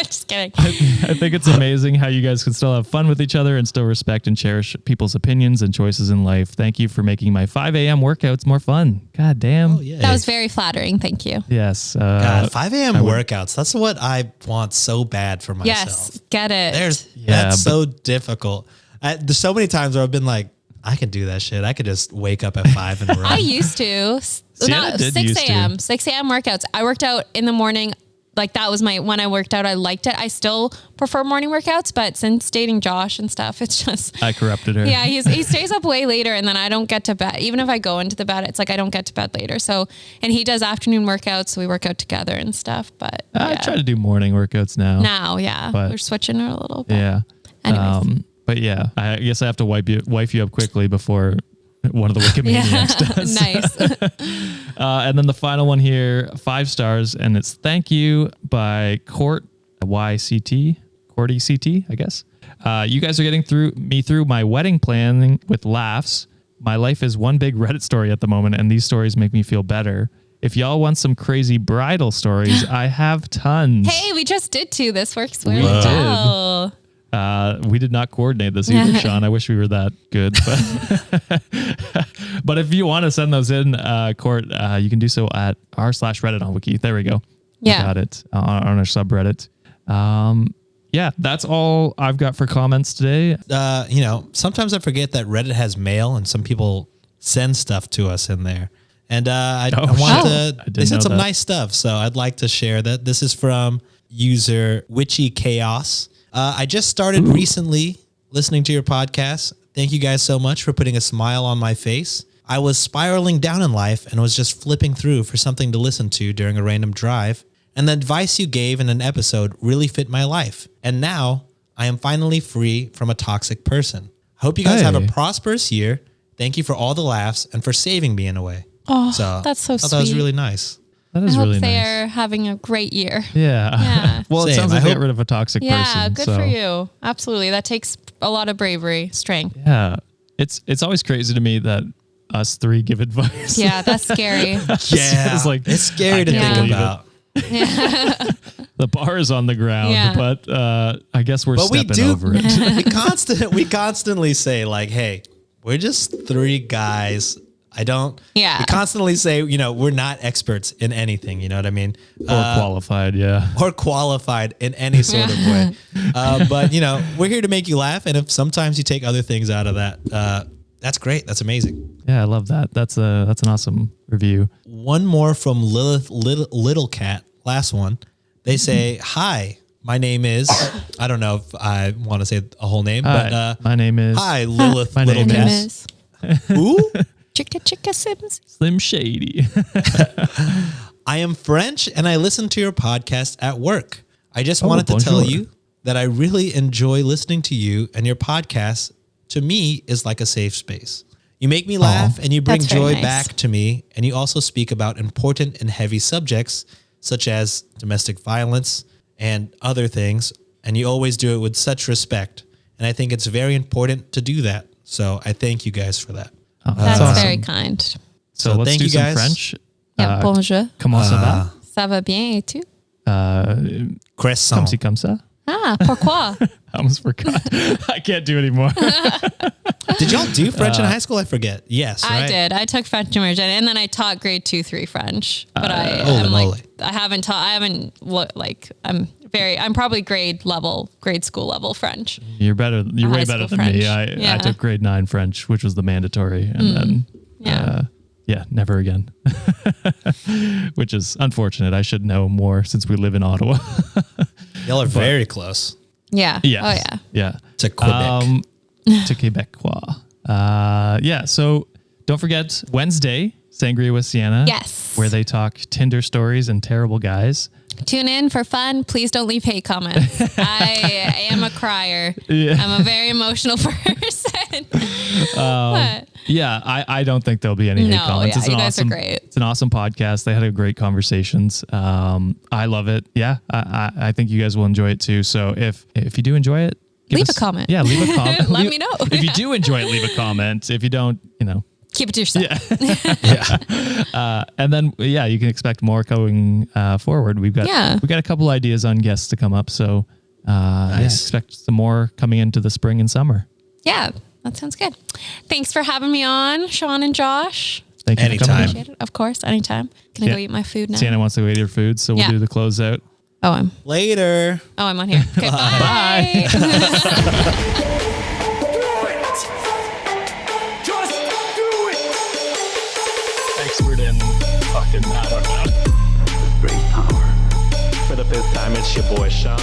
Just kidding. I think it's amazing how you guys can still have fun with each other and still respect and cherish people's opinions and choices in life. Thank you for making my 5 a.m. workouts more fun. God damn. Oh, yeah. That was very flattering. Thank you. Yes. God, 5 a.m. workouts. That's what I want so bad for myself. Yes, get it. That's so difficult. There's so many times where I've been like, I can do that shit. I could just wake up at 5 and run. I used to. Not 6 a.m. 6 a.m. workouts. I worked out in the morning. Like that was when I worked out, I liked it. I still prefer morning workouts, but since dating Josh and stuff, it's just. I corrupted her. Yeah, he stays up way later and then I don't get to bed. Even if I go into the bed, it's like I don't get to bed later. So, and he does afternoon workouts. So we work out together and stuff, but. I try to do morning workouts now. Now, yeah. We're switching it a little bit. Yeah. Anyways. But yeah, I guess I have to wife you up quickly before one of the Wikimaniacs does. Nice. And then the final one here, 5 stars, and it's thank you by Court YCT, Court ECT, I guess. You guys are getting through my wedding planning with laughs. My life is one big Reddit story at the moment, and these stories make me feel better. If y'all want some crazy bridal stories, I have tons. Hey, we just did 2. This works really did. well. We did not coordinate this either, Sean. I wish we were that good. But if you want to send those in, Court, you can do so at r/Reddit on Wiki. There we go. Yeah. Got it on our subreddit. Yeah, that's all I've got for comments today. Sometimes I forget that Reddit has mail and some people send stuff to us in there. And they sent some nice stuff. So I'd like to share that. This is from user Witchy Chaos. I just started recently listening to your podcast. Thank you guys so much for putting a smile on my face. I was spiraling down in life and was just flipping through for something to listen to during a random drive. And the advice you gave in an episode really fit my life. And now I am finally free from a toxic person. I hope you guys have a prosperous year. Thank you for all the laughs and for saving me in a way. Oh, that's so sweet. That was really nice. That is really nice. They're having a great year. Yeah. Well, it sounds like they got rid of a toxic person. Yeah, good for you. Absolutely. That takes a lot of bravery, strength. Yeah. It's always crazy to me that us 3 give advice. Yeah, that's scary. It's scary to think about. Yeah. The bar is on the ground, but I guess we're stepping over it. We constantly say like, hey, we're just 3 guys. We constantly say, we're not experts in anything, you know what I mean? Or qualified, yeah. Or qualified in any sort of way. But, we're here to make you laugh. And if sometimes you take other things out of that, that's great. That's amazing. Yeah, I love that. That's an awesome review. One more from Lilith Little Cat. Last one. They say, hi, my name is, I don't know if I want to say a whole name, but my name is. Hi, Lilith my Little name Cat. is. Who? Chicka Sims. Slim Shady. I am French and I listen to your podcast at work. I just wanted to tell you that I really enjoy listening to you, and your podcast to me is like a safe space. You make me laugh and you bring joy back to me, and you also speak about important and heavy subjects such as domestic violence and other things, and you always do it with such respect. And I think it's very important to do that. So I thank you guys for that. That's awesome. Very kind. So let's do some French. Yeah, bonjour. Comment ça va? Ça va bien et tu? Croissant. Comme ci, comme ça. Ah, pourquoi? I almost forgot. I can't do anymore. Did y'all do French in high school? I forget. Yes, right? I did. I took French immersion, and then I taught grade 2, 3 French. But I'm holy moly. I haven't taught. I'm I'm probably grade school level French. You're better. You're High way better school than me. French. I took grade 9 French, which was the mandatory, and then never again. Which is unfortunate. I should know more since we live in Ottawa. Y'all are very close. Yeah. Yes. Oh yeah. Yeah. To Quebec. To Quebecois. So don't forget Wednesday, Sangria with Sienna. Yes. Where they talk Tinder stories and terrible guys. Tune in for fun. Please don't leave hate comments. I am a crier. Yeah. I'm a very emotional person. But Yeah, I don't think there'll be any hate comments. Yeah, you guys are great. It's an awesome podcast. They had a great conversations. I love it. Yeah, I think you guys will enjoy it too. So if you do enjoy it, leave a comment. Yeah, leave a comment. Let me know. If you do enjoy it, leave a comment. If you don't, keep it to yourself. Yeah. And then you can expect more going forward. We've got a couple ideas on guests to come up. So expect some more coming into the spring and summer. Yeah, that sounds good. Thanks for having me on, Sean and Josh. Thank you. Anytime. Appreciate it. Of course, anytime. Can I go eat my food now? Sienna wants to go eat her food, so we'll do the closeout. Later. I'm on here. Okay, bye. Expert in fucking, I don't know. Great power. For the 5th time, it's your boy Sean.